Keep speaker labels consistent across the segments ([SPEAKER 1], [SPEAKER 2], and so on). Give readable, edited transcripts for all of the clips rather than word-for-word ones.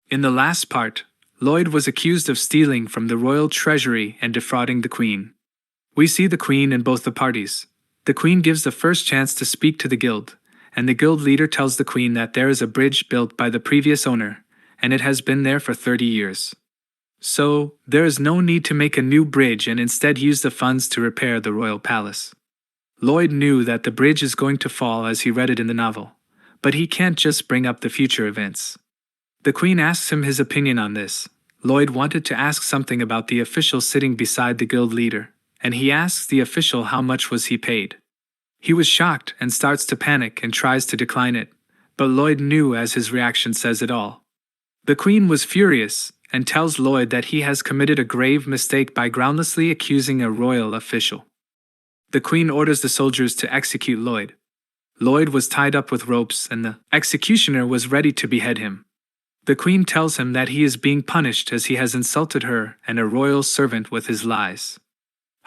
[SPEAKER 1] In the last part, Lloyd was accused of stealing from the royal treasury and defrauding the Queen. We see the Queen in both the parties. The Queen gives the first chance to speak to the guild, and the guild leader tells the Queen that there is a bridge built by the previous owner, and it has been there for 30 years. So, there is no need to make a new bridge and instead use the funds to repair the royal palace. Lloyd knew that the bridge is going to fall as he read it in the novel, but he can't just bring up the future events. The Queen asks him his opinion on this. Lloyd wanted to ask something about the official sitting beside the guild leader, and he asks the official how much was he paid. He was shocked and starts to panic and tries to decline it, but Lloyd knew as his reaction says it all. The Queen was furious and tells Lloyd that he has committed a grave mistake by groundlessly accusing a royal official. The Queen orders the soldiers to execute Lloyd. Lloyd was tied up with ropes and the executioner was ready to behead him. The Queen tells him that he is being punished as he has insulted her and a royal servant with his lies.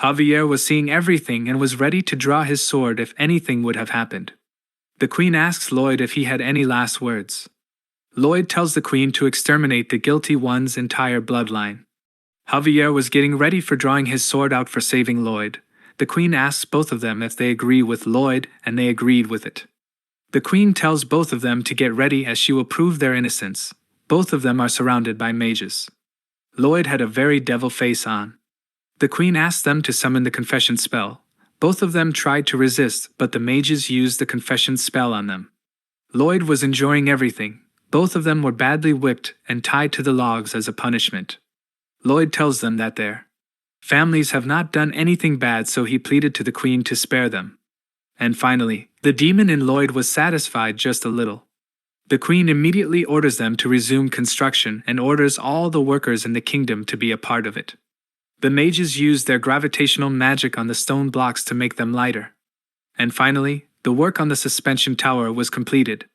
[SPEAKER 1] Javier was seeing everything and was ready to draw his sword if anything would have happened. The Queen asks Lloyd if he had any last words. Lloyd tells the Queen to exterminate the guilty one's entire bloodline. Javier was getting ready for drawing his sword out for saving Lloyd. The Queen asks both of them if they agree with Lloyd, and they agreed with it. The Queen tells both of them to get ready as she will prove their innocence. Both of them are surrounded by mages. Lloyd had a very devil face on. The Queen asked them to summon the confession spell. Both of them tried to resist, but the mages used the confession spell on them. Lloyd was enjoying everything. Both of them were badly whipped and tied to the logs as a punishment. Lloyd tells them that their families have not done anything bad, so he pleaded to the Queen to spare them. And finally, the demon in Lloyd was satisfied just a little. The Queen immediately orders them to resume construction and orders all the workers in the kingdom to be a part of it. The mages used their gravitational magic on the stone blocks to make them lighter. And finally, the work on the suspension tower was completed.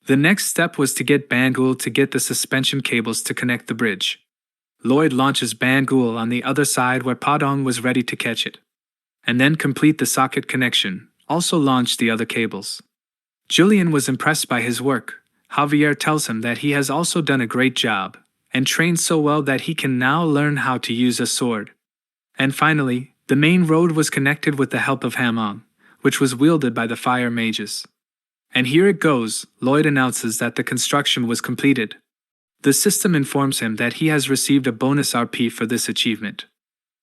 [SPEAKER 1] The next step was to get Bangul to get the suspension cables to connect the bridge. Lloyd launches Bangul on the other side where Padong was ready to catch it. And then complete the socket connection, also launch the other cables. Julian was impressed by his work. Javier tells him that he has also done a great job, and trained so well that he can now learn how to use a sword. And finally, the main road was connected with the help of Hamong, which was wielded by the fire mages. And here it goes, Lloyd announces that the construction was completed. The system informs him that he has received a bonus RP for this achievement.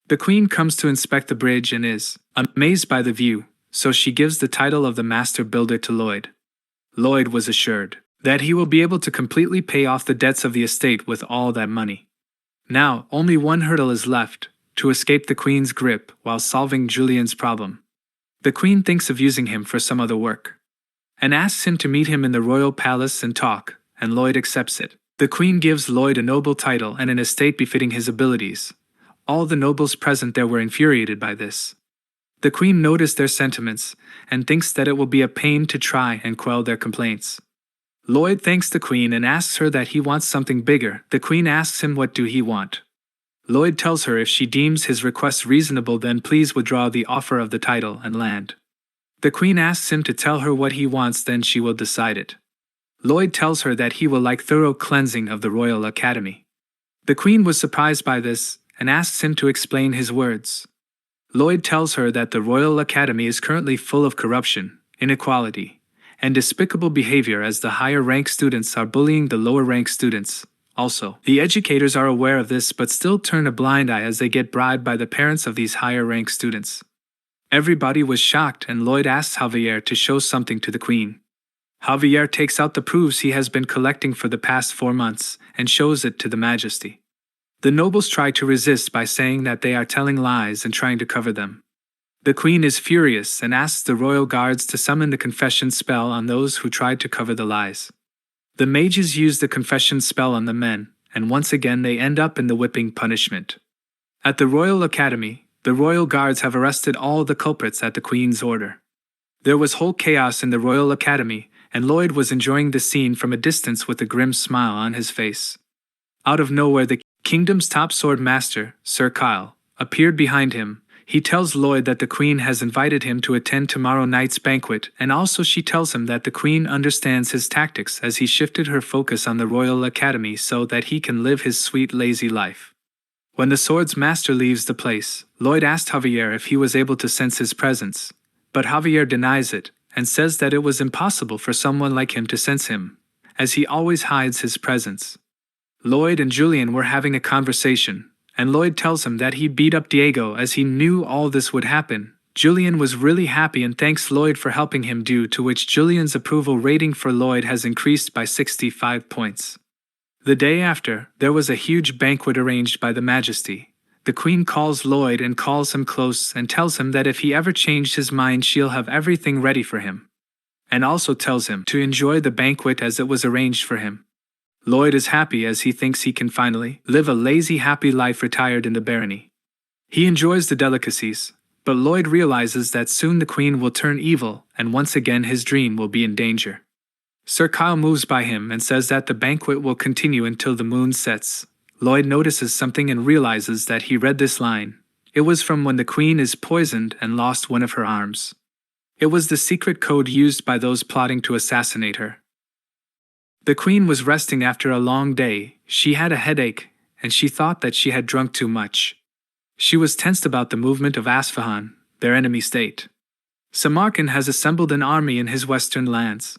[SPEAKER 1] The Queen comes to inspect the bridge and is amazed by the view, so she gives the title of the Master Builder to Lloyd. Lloyd was assured that he will be able to completely pay off the debts of the estate with all that money. Now, only one hurdle is left, to escape the Queen's grip while solving Julian's problem. The Queen thinks of using him for some other work, and asks him to meet him in the royal palace and talk, and Lloyd accepts it. The Queen gives Lloyd a noble title and an estate befitting his abilities. All the nobles present there were infuriated by this. The Queen noticed their sentiments, and thinks that it will be a pain to try and quell their complaints. Lloyd thanks the Queen and asks her that he wants something bigger. The Queen asks him what do he want. Lloyd tells her if she deems his request reasonable then please withdraw the offer of the title and land. The Queen asks him to tell her what he wants, then she will decide it. Lloyd tells her that he will like thorough cleansing of the Royal Academy. The Queen was surprised by this and asks him to explain his words. Lloyd tells her that the Royal Academy is currently full of corruption, inequality, and despicable behavior as the higher-rank students are bullying the lower-rank students. Also, the educators are aware of this but still turn a blind eye as they get bribed by the parents of these higher-rank students. Everybody was shocked and Lloyd asks Javier to show something to the Queen. Javier takes out the proofs he has been collecting for the past 4 months and shows it to the Majesty. The nobles try to resist by saying that they are telling lies and trying to cover them. The Queen is furious and asks the royal guards to summon the confession spell on those who tried to cover the lies. The mages use the confession spell on the men, and once again they end up in the whipping punishment. At the Royal Academy, the royal guards have arrested all the culprits at the Queen's order. There was whole chaos in the Royal Academy, and Lloyd was enjoying the scene from a distance with a grim smile on his face. Out of nowhere, the kingdom's top sword master, Sir Kyle, appeared behind him. He tells Lloyd that the Queen has invited him to attend tomorrow night's banquet, and also she tells him that the Queen understands his tactics as he shifted her focus on the Royal Academy so that he can live his sweet lazy life. When the sword's master leaves the place, Lloyd asked Javier if he was able to sense his presence, but Javier denies it and says that it was impossible for someone like him to sense him, as he always hides his presence. Lloyd and Julian were having a conversation, and Lloyd tells him that he beat up Diego as he knew all this would happen. Julian was really happy and thanks Lloyd for helping him, due to which Julian's approval rating for Lloyd has increased by 65 points. The day after, there was a huge banquet arranged by the Majesty. The Queen calls Lloyd and calls him close and tells him that if he ever changed his mind she'll have everything ready for him, and also tells him to enjoy the banquet as it was arranged for him. Lloyd is happy as he thinks he can finally live a lazy happy life retired in the barony. He enjoys the delicacies, but Lloyd realizes that soon the Queen will turn evil and once again his dream will be in danger. Sir Kyle moves by him and says that the banquet will continue until the moon sets. Lloyd notices something and realizes that he read this line. It was from when the Queen is poisoned and lost one of her arms. It was the secret code used by those plotting to assassinate her. The Queen was resting after a long day. She had a headache, and she thought that she had drunk too much. She was tensed about the movement of Asfahan, their enemy state. Samarkand has assembled an army in his western lands.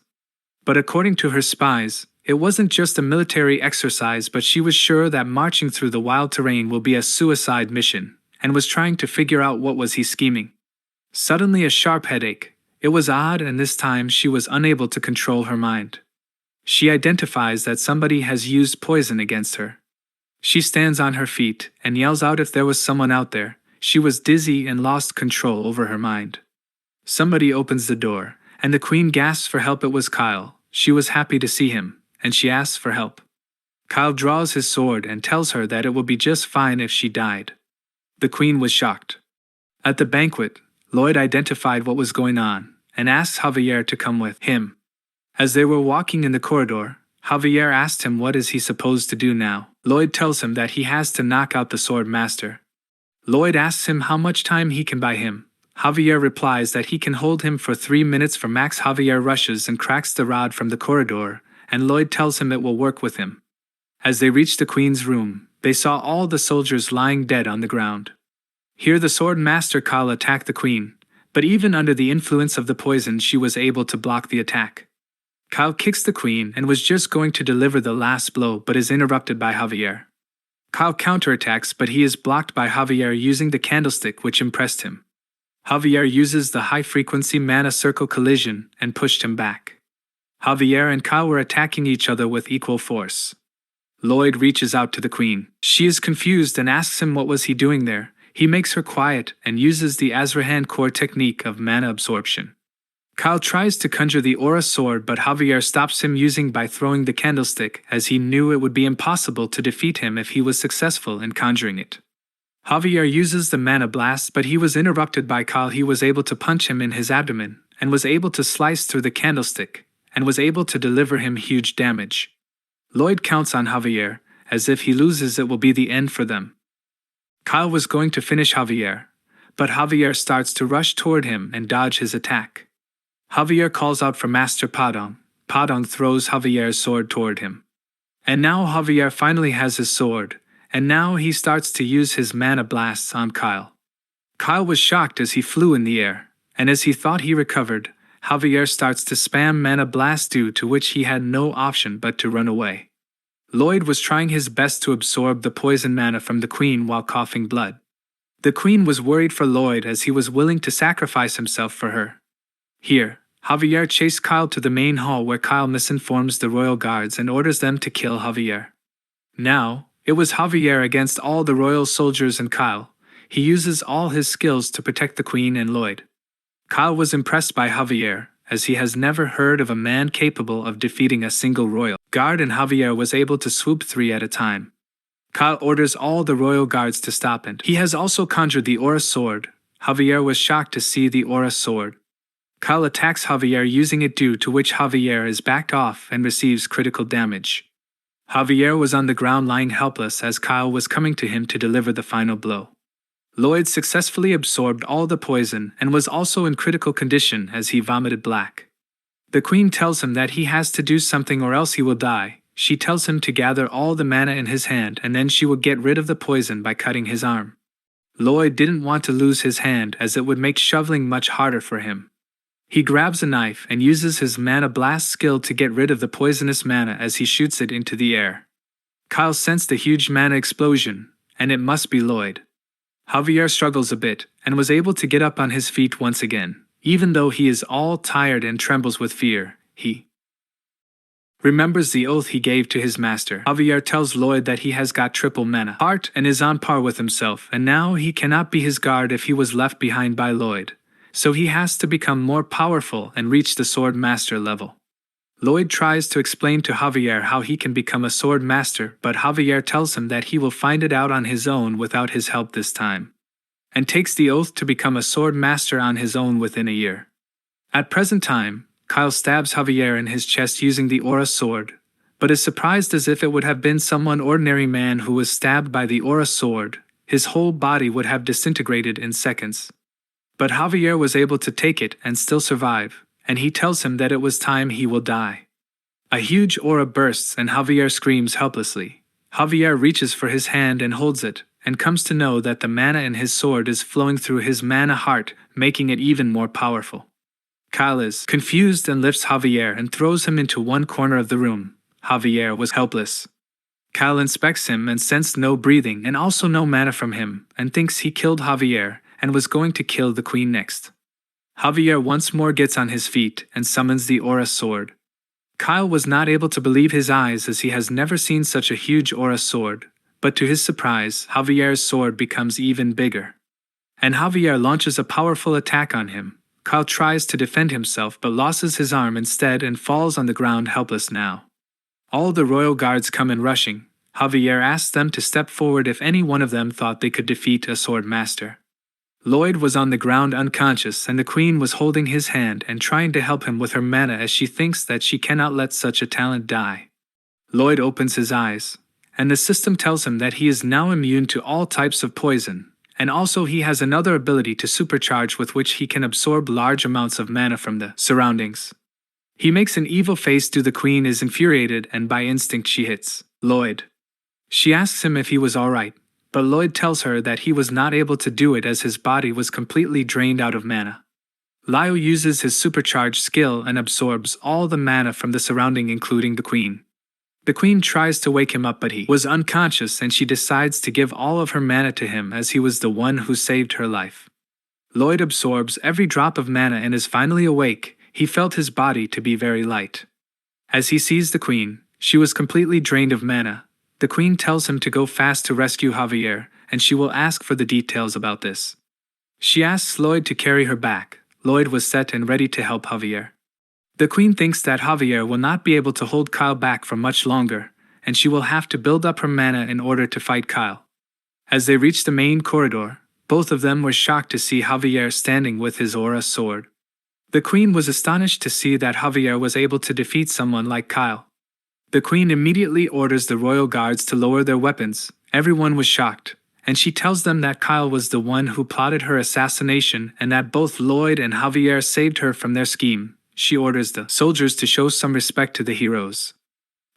[SPEAKER 1] But according to her spies, it wasn't just a military exercise, but she was sure that marching through the wild terrain will be a suicide mission, and was trying to figure out what was he scheming. Suddenly a sharp headache. It was odd, and this time she was unable to control her mind. She identifies that somebody has used poison against her. She stands on her feet and yells out if there was someone out there. She was dizzy and lost control over her mind. Somebody opens the door, and the Queen gasps for help. It was Kyle. She was happy to see him, and she asks for help. Kyle draws his sword and tells her that it will be just fine if she died. The Queen was shocked. At the banquet, Lloyd identified what was going on and asked Javier to come with him. As they were walking in the corridor, Javier asked him what is he supposed to do now. Lloyd tells him that he has to knock out the sword master. Lloyd asks him how much time he can buy him. Javier replies that he can hold him for 3 minutes for max. Javier rushes and cracks the rod from the corridor, and Lloyd tells him it will work with him. As they reached the Queen's room, they saw all the soldiers lying dead on the ground. Here the sword master Kyle attacked the Queen, but even under the influence of the poison she was able to block the attack. Kyle kicks the Queen and was just going to deliver the last blow but is interrupted by Javier. Kyle counterattacks, but he is blocked by Javier using the candlestick, which impressed him. Javier uses the high-frequency mana circle collision and pushed him back. Javier and Kyle were attacking each other with equal force. Lloyd reaches out to the Queen. She is confused and asks him what was he doing there. He makes her quiet and uses the Azrahan core technique of mana absorption. Kyle tries to conjure the aura sword, but Javier stops him using by throwing the candlestick, as he knew it would be impossible to defeat him if he was successful in conjuring it. Javier uses the mana blast, but he was interrupted by Kyle. He was able to punch him in his abdomen, and was able to slice through the candlestick, and was able to deliver him huge damage. Lloyd counts on Javier, as if he loses it will be the end for them. Kyle was going to finish Javier, but Javier starts to rush toward him and dodge his attack. Javier calls out for Master Padong. Padong throws Javier's sword toward him. And now Javier finally has his sword, and now he starts to use his mana blasts on Kyle. Kyle was shocked as he flew in the air, and as he thought he recovered, Javier starts to spam mana blast, due to which he had no option but to run away. Lloyd was trying his best to absorb the poison mana from the Queen while coughing blood. The Queen was worried for Lloyd as he was willing to sacrifice himself for her. Here, Javier chased Kyle to the main hall, where Kyle misinforms the royal guards and orders them to kill Javier. Now, it was Javier against all the royal soldiers and Kyle. He uses all his skills to protect the Queen and Lloyd. Kyle was impressed by Javier, as he has never heard of a man capable of defeating a single royal guard, and Javier was able to swoop 3 at a time. Kyle orders all the royal guards to stop, and he has also conjured the aura sword. Javier was shocked to see the aura sword. Kyle attacks Javier using it, due to which Javier is backed off and receives critical damage. Javier was on the ground lying helpless as Kyle was coming to him to deliver the final blow. Lloyd successfully absorbed all the poison and was also in critical condition as he vomited black. The queen tells him that he has to do something or else he will die. She tells him to gather all the mana in his hand and then she will get rid of the poison by cutting his arm. Lloyd didn't want to lose his hand as it would make shoveling much harder for him. He grabs a knife and uses his mana blast skill to get rid of the poisonous mana as he shoots it into the air. Kyle sensed a huge mana explosion, and it must be Lloyd. Javier struggles a bit and was able to get up on his feet once again. Even though he is all tired and trembles with fear, he remembers the oath he gave to his master. Javier tells Lloyd that he has got triple mana heart and is on par with himself, and now he cannot be his guard if he was left behind by Lloyd. So he has to become more powerful and reach the sword master level. Lloyd tries to explain to Javier how he can become a sword master, but Javier tells him that he will find it out on his own without his help this time, and takes the oath to become a sword master on his own within a year. At present time, Kyle stabs Javier in his chest using the aura sword, but is surprised as if it would have been someone ordinary man who was stabbed by the aura sword. His whole body would have disintegrated in seconds. But Javier was able to take it and still survive, and he tells him that it was time he will die. A huge aura bursts and Javier screams helplessly. Javier reaches for his hand and holds it, and comes to know that the mana in his sword is flowing through his mana heart, making it even more powerful. Kyle is confused and lifts Javier and throws him into one corner of the room. Javier was helpless. Kyle inspects him and sensed no breathing and also no mana from him, and thinks he killed Javier and was going to kill the queen next. Javier once more gets on his feet and summons the aura sword. Kyle was not able to believe his eyes as he has never seen such a huge aura sword, but to his surprise, Javier's sword becomes even bigger. And Javier launches a powerful attack on him. Kyle tries to defend himself but loses his arm instead and falls on the ground helpless now. All the royal guards come in rushing. Javier asks them to step forward if any one of them thought they could defeat a sword master. Lloyd was on the ground unconscious and the queen was holding his hand and trying to help him with her mana as she thinks that she cannot let such a talent die. Lloyd opens his eyes, and the system tells him that he is now immune to all types of poison, and also he has another ability to supercharge with which he can absorb large amounts of mana from the surroundings. He makes an evil face to the queen is infuriated and by instinct she hits Lloyd. She asks him if he was alright, but Lloyd tells her that he was not able to do it as his body was completely drained out of mana. Lyle uses his supercharged skill and absorbs all the mana from the surrounding including the queen. The queen tries to wake him up but he was unconscious and she decides to give all of her mana to him as he was the one who saved her life. Lloyd absorbs every drop of mana and is finally awake. He felt his body to be very light. As he sees the queen, she was completely drained of mana. The queen tells him to go fast to rescue Javier, and she will ask for the details about this. She asks Lloyd to carry her back. Lloyd was set and ready to help Javier. The queen thinks that Javier will not be able to hold Kyle back for much longer, and she will have to build up her mana in order to fight Kyle. As they reach the main corridor, both of them were shocked to see Javier standing with his aura sword. The queen was astonished to see that Javier was able to defeat someone like Kyle. The queen immediately orders the royal guards to lower their weapons. Everyone was shocked, and she tells them that Kyle was the one who plotted her assassination and that both Lloyd and Javier saved her from their scheme. She orders the soldiers to show some respect to the heroes.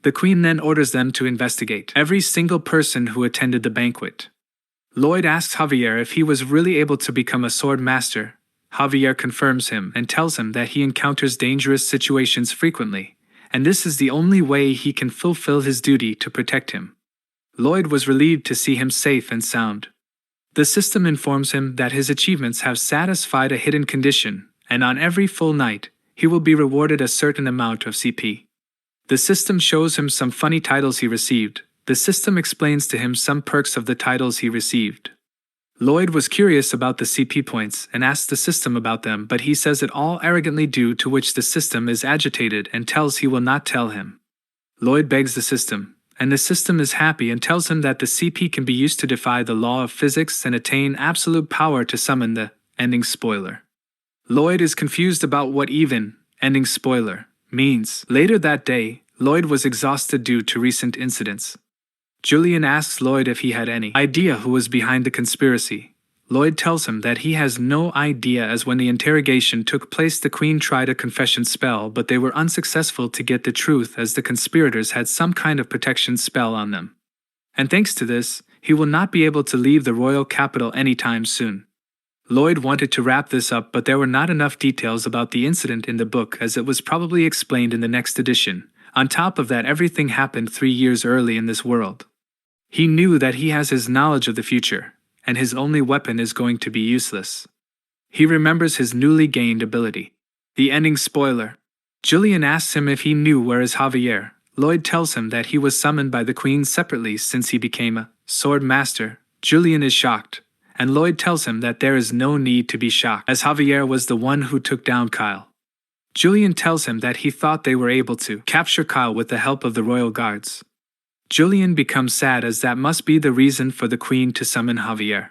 [SPEAKER 1] The queen then orders them to investigate every single person who attended the banquet. Lloyd asks Javier if he was really able to become a sword master. Javier confirms him and tells him that he encounters dangerous situations frequently, and this is the only way he can fulfill his duty to protect him. Lloyd was relieved to see him safe and sound. The system informs him that his achievements have satisfied a hidden condition, and on every full night, he will be rewarded a certain amount of CP. The system shows him some funny titles he received. The system explains to him some perks of the titles he received. Lloyd was curious about the CP points and asked the system about them, but he says it all arrogantly, due to which the system is agitated and tells he will not tell him. Lloyd begs the system, and the system is happy and tells him that the CP can be used to defy the law of physics and attain absolute power to summon the ending spoiler. Lloyd is confused about what even ending spoiler means. Later that day, Lloyd was exhausted due to recent incidents. Julian asks Lloyd if he had any idea who was behind the conspiracy. Lloyd tells him that he has no idea, as when the interrogation took place the Queen tried a confession spell, but they were unsuccessful to get the truth, as the conspirators had some kind of protection spell on them. And thanks to this, he will not be able to leave the royal capital anytime soon. Lloyd wanted to wrap this up, but there were not enough details about the incident in the book, as it was probably explained in the next edition. On top of that, everything happened 3 years early in this world. He knew that he has his knowledge of the future, and his only weapon is going to be useless. He remembers his newly gained ability. The ending spoiler. Julian asks him if he knew where is Javier. Lloyd tells him that he was summoned by the Queen separately since he became a sword master. Julian is shocked, and Lloyd tells him that there is no need to be shocked, as Javier was the one who took down Kyle. Julian tells him that he thought they were able to capture Kyle with the help of the royal guards. Julian becomes sad, as that must be the reason for the Queen to summon Javier.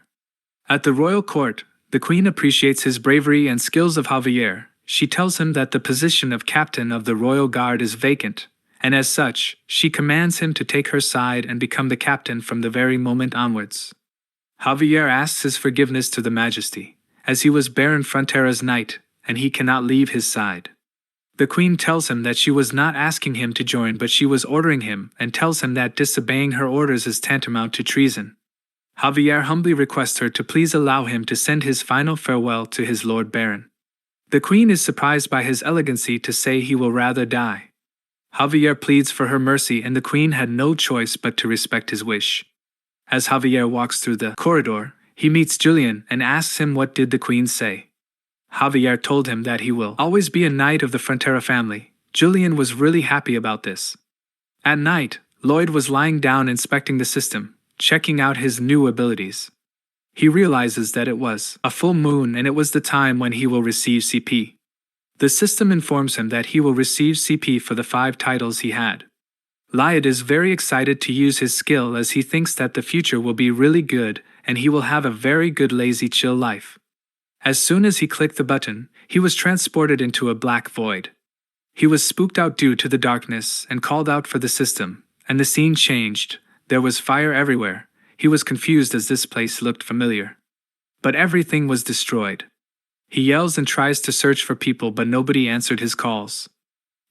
[SPEAKER 1] At the royal court, the Queen appreciates his bravery and skills of Javier. She tells him that the position of captain of the royal guard is vacant, and as such, she commands him to take her side and become the captain from the very moment onwards. Javier asks his forgiveness to the Majesty, as he was Baron Frontera's knight, and he cannot leave his side. The Queen tells him that she was not asking him to join, but she was ordering him, and tells him that disobeying her orders is tantamount to treason. Javier humbly requests her to please allow him to send his final farewell to his Lord Baron. The Queen is surprised by his elegancy to say he will rather die. Javier pleads for her mercy, and the Queen had no choice but to respect his wish. As Javier walks through the corridor, he meets Julian and asks him what did the Queen say. Javier told him that he will always be a knight of the Frontera family. Julian was really happy about this. At night, Lloyd was lying down inspecting the system, checking out his new abilities. He realizes that it was a full moon and it was the time when he will receive CP. The system informs him that he will receive CP for the 5 titles he had. Lloyd is very excited to use his skill, as he thinks that the future will be really good and he will have a very good lazy chill life. As soon as he clicked the button, he was transported into a black void. He was spooked out due to the darkness and called out for the system, and the scene changed. There was fire everywhere. He was confused as this place looked familiar. But everything was destroyed. He yells and tries to search for people, but nobody answered his calls.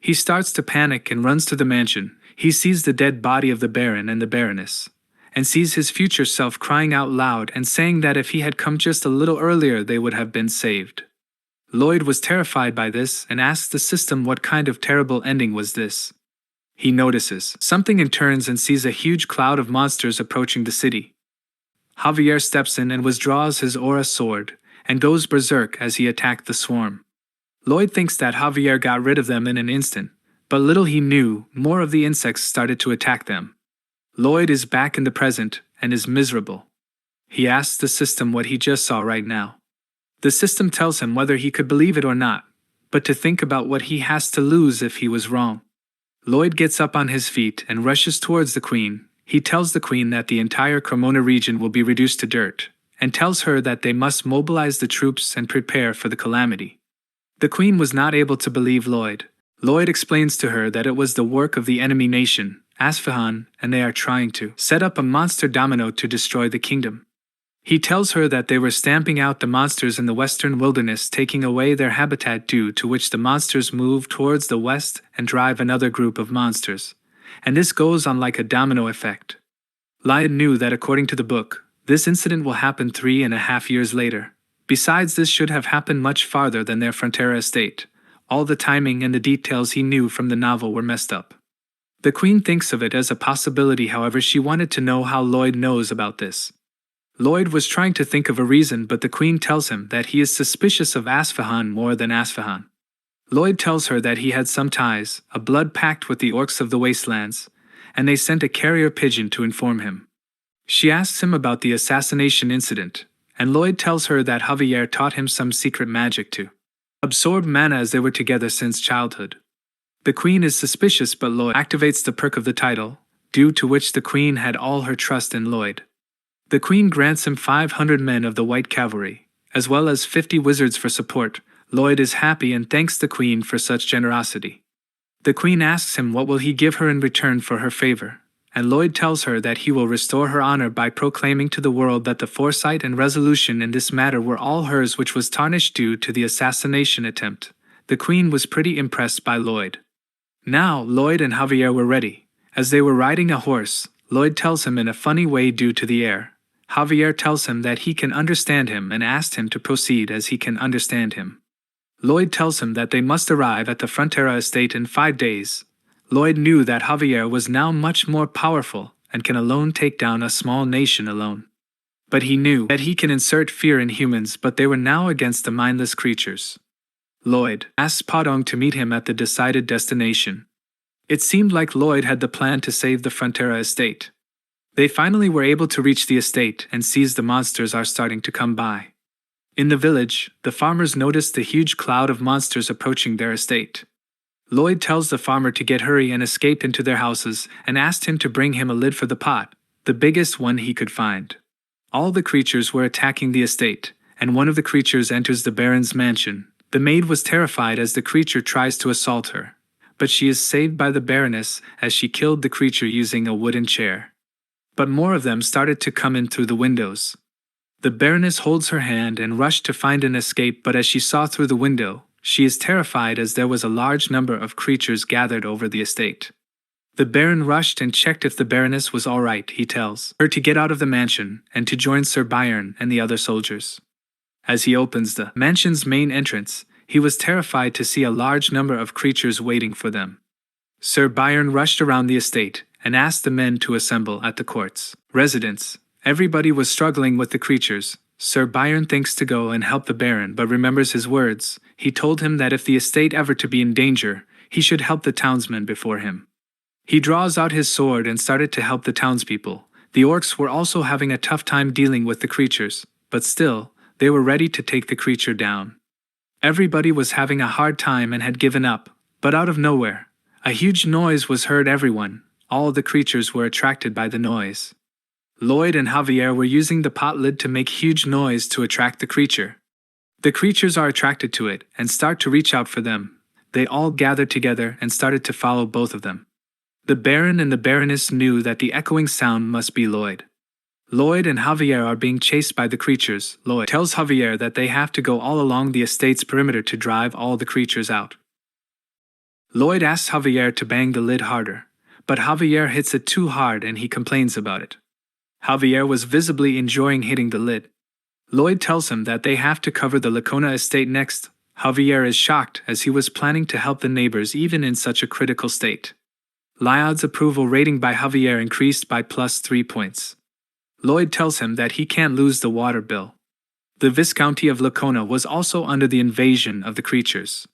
[SPEAKER 1] He starts to panic and runs to the mansion. He sees the dead body of the Baron and the Baroness, and sees his future self crying out loud and saying that if he had come just a little earlier they would have been saved. Lloyd was terrified by this and asked the system what kind of terrible ending was this. He notices something and turns and sees a huge cloud of monsters approaching the city. Javier steps in and withdraws his aura sword and goes berserk as he attacked the swarm. Lloyd thinks that Javier got rid of them in an instant, but little he knew, more of the insects started to attack them. Lloyd is back in the present and is miserable. He asks the system what he just saw right now. The system tells him whether he could believe it or not, but to think about what he has to lose if he was wrong. Lloyd gets up on his feet and rushes towards the Queen. He tells the Queen that the entire Cremona region will be reduced to dirt, and tells her that they must mobilize the troops and prepare for the calamity. The Queen was not able to believe Lloyd. Lloyd explains to her that it was the work of the enemy nation, Asfahan, and they are trying to set up a monster domino to destroy the kingdom. He tells her that they were stamping out the monsters in the western wilderness, taking away their habitat, due to which the monsters move towards the west and drive another group of monsters. And this goes on like a domino effect. Lloyd knew that according to the book, this incident will happen 3.5 years later. Besides, this should have happened much farther than their Frontera estate. All the timing and the details he knew from the novel were messed up. The Queen thinks of it as a possibility, however she wanted to know how Lloyd knows about this. Lloyd was trying to think of a reason, but the Queen tells him that he is suspicious of Asfahan more than Asfahan. Lloyd tells her that he had some ties, a blood pact with the orcs of the wastelands, and they sent a carrier pigeon to inform him. She asks him about the assassination incident, and Lloyd tells her that Javier taught him some secret magic to absorb mana, as they were together since childhood. The Queen is suspicious, but Lloyd activates the perk of the title, due to which the Queen had all her trust in Lloyd. The Queen grants him 500 men of the White Cavalry, as well as 50 wizards for support. Lloyd is happy and thanks the Queen for such generosity. The Queen asks him what will he give her in return for her favor, and Lloyd tells her that he will restore her honor by proclaiming to the world that the foresight and resolution in this matter were all hers, which was tarnished due to the assassination attempt. The Queen was pretty impressed by Lloyd. Now, Lloyd and Javier were ready. As they were riding a horse, Lloyd tells him in a funny way due to the air. Javier tells him that he can understand him and asks him to proceed as he can understand him. Lloyd tells him that they must arrive at the Frontera estate in 5 days. Lloyd knew that Javier was now much more powerful and can alone take down a small nation alone. But he knew that he can insert fear in humans, but they were now against the mindless creatures. Lloyd asked Padong to meet him at the decided destination. It seemed like Lloyd had the plan to save the Frontera estate. They finally were able to reach the estate and sees the monsters are starting to come by. In the village, the farmers noticed the huge cloud of monsters approaching their estate. Lloyd tells the farmer to get hurry and escape into their houses and asked him to bring him a lid for the pot, the biggest one he could find. All the creatures were attacking the estate, and one of the creatures enters the Baron's mansion. The maid was terrified as the creature tries to assault her, but she is saved by the Baroness as she killed the creature using a wooden chair. But more of them started to come in through the windows. The Baroness holds her hand and rushed to find an escape, but as she saw through the window, she is terrified as there was a large number of creatures gathered over the estate. The Baron rushed and checked if the Baroness was all right. He tells her to get out of the mansion and to join Sir Byron and the other soldiers. As he opens the mansion's main entrance, he was terrified to see a large number of creatures waiting for them. Sir Byron rushed around the estate and asked the men to assemble at the court's residence. Everybody was struggling with the creatures. Sir Byron thinks to go and help the Baron but remembers his words. He told him that if the estate ever to be in danger, he should help the townsmen before him. He draws out his sword and started to help the townspeople. The orcs were also having a tough time dealing with the creatures, but still, they were ready to take the creature down. Everybody was having a hard time and had given up, but out of nowhere, a huge noise was heard. Everyone, all the creatures were attracted by the noise. Lloyd and Javier were using the pot lid to make huge noise to attract the creature. The creatures are attracted to it and start to reach out for them. They all gathered together and started to follow both of them. The Baron and the Baroness knew that the echoing sound must be Lloyd. Lloyd and Javier are being chased by the creatures. Lloyd tells Javier that they have to go all along the estate's perimeter to drive all the creatures out. Lloyd asks Javier to bang the lid harder, but Javier hits it too hard and he complains about it. Javier was visibly enjoying hitting the lid. Lloyd tells him that they have to cover the Lacona estate next. Javier is shocked as he was planning to help the neighbors even in such a critical state. Lloyd's approval rating by Javier increased by +3 points. Lloyd tells him that he can't lose the water bill. The Viscounty of Lacona was also under the invasion of the creatures.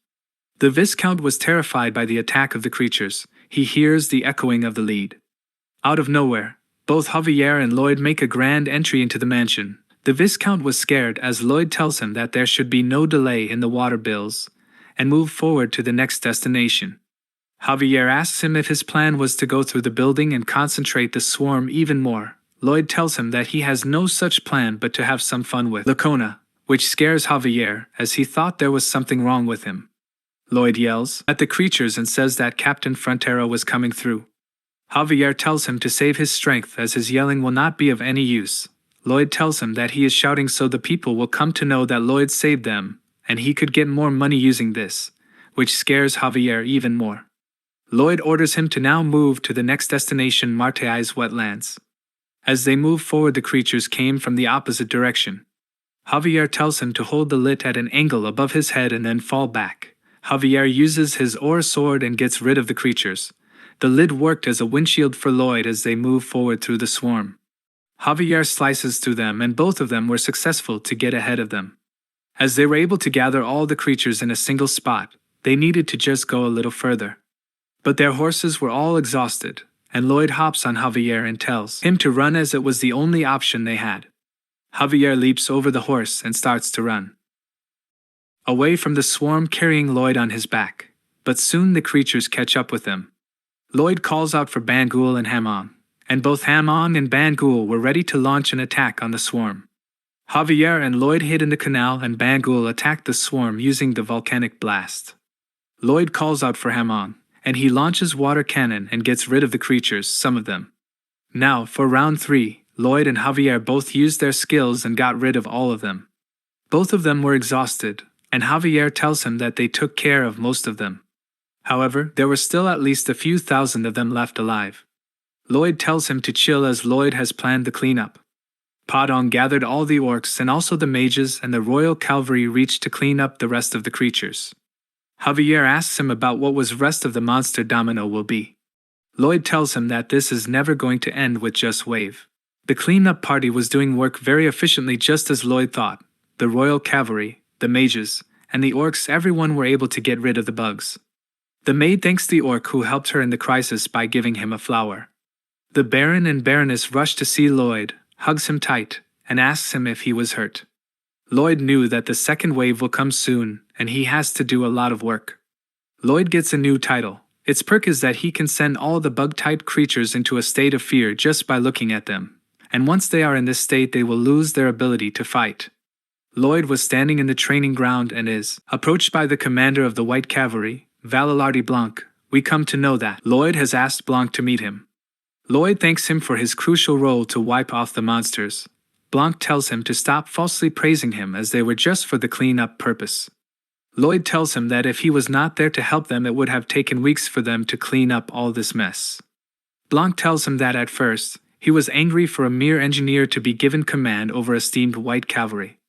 [SPEAKER 1] The Viscount was terrified by the attack of the creatures. He hears the echoing of the lead. Out of nowhere, both Javier and Lloyd make a grand entry into the mansion. The Viscount was scared as Lloyd tells him that there should be no delay in the water bills, and move forward to the next destination. Javier asks him if his plan was to go through the building and concentrate the swarm even more. Lloyd tells him that he has no such plan but to have some fun with Lacona, which scares Javier as he thought there was something wrong with him. Lloyd yells at the creatures and says that Captain Frontera was coming through. Javier tells him to save his strength as his yelling will not be of any use. Lloyd tells him that he is shouting so the people will come to know that Lloyd saved them, and he could get more money using this, which scares Javier even more. Lloyd orders him to now move to the next destination, Marteai's wetlands. As they move forward, the creatures came from the opposite direction. Javier tells him to hold the lid at an angle above his head and then fall back. Javier uses his ore sword and gets rid of the creatures. The lid worked as a windshield for Lloyd as they move forward through the swarm. Javier slices through them and both of them were successful to get ahead of them. As they were able to gather all the creatures in a single spot, they needed to just go a little further. But their horses were all exhausted, and Lloyd hops on Javier and tells him to run as it was the only option they had. Javier leaps over the horse and starts to run away from the swarm, carrying Lloyd on his back, but soon the creatures catch up with him. Lloyd calls out for Bangul and Hamon, and both Hamon and Bangul were ready to launch an attack on the swarm. Javier and Lloyd hid in the canal and Bangul attacked the swarm using the volcanic blast. Lloyd calls out for Hamon, and he launches water cannon and gets rid of the creatures, some of them. Now, for round 3, Lloyd and Javier both used their skills and got rid of all of them. Both of them were exhausted, and Javier tells him that they took care of most of them. However, there were still at least a few thousand of them left alive. Lloyd tells him to chill as Lloyd has planned the cleanup. Padong gathered all the orcs and also the mages, and the royal cavalry reached to clean up the rest of the creatures. Javier asks him about what was rest of the monster domino will be. Lloyd tells him that this is never going to end with just Wave. The cleanup party was doing work very efficiently just as Lloyd thought. The royal cavalry, the mages, and the orcs, everyone were able to get rid of the bugs. The maid thanks the orc who helped her in the crisis by giving him a flower. The Baron and Baroness rush to see Lloyd, hugs him tight, and asks him if he was hurt. Lloyd knew that the second wave will come soon, and he has to do a lot of work. Lloyd gets a new title. Its perk is that he can send all the bug-type creatures into a state of fear just by looking at them, and once they are in this state they will lose their ability to fight. Lloyd was standing in the training ground and is approached by the commander of the White Cavalry, Valardi Blanc. We come to know that Lloyd has asked Blanc to meet him. Lloyd thanks him for his crucial role to wipe off the monsters. Blanc tells him to stop falsely praising him as they were just for the clean-up purpose. Lloyd tells him that if he was not there to help them it would have taken weeks for them to clean up all this mess. Blanc tells him that at first, he was angry for a mere engineer to be given command over esteemed White Cavalry.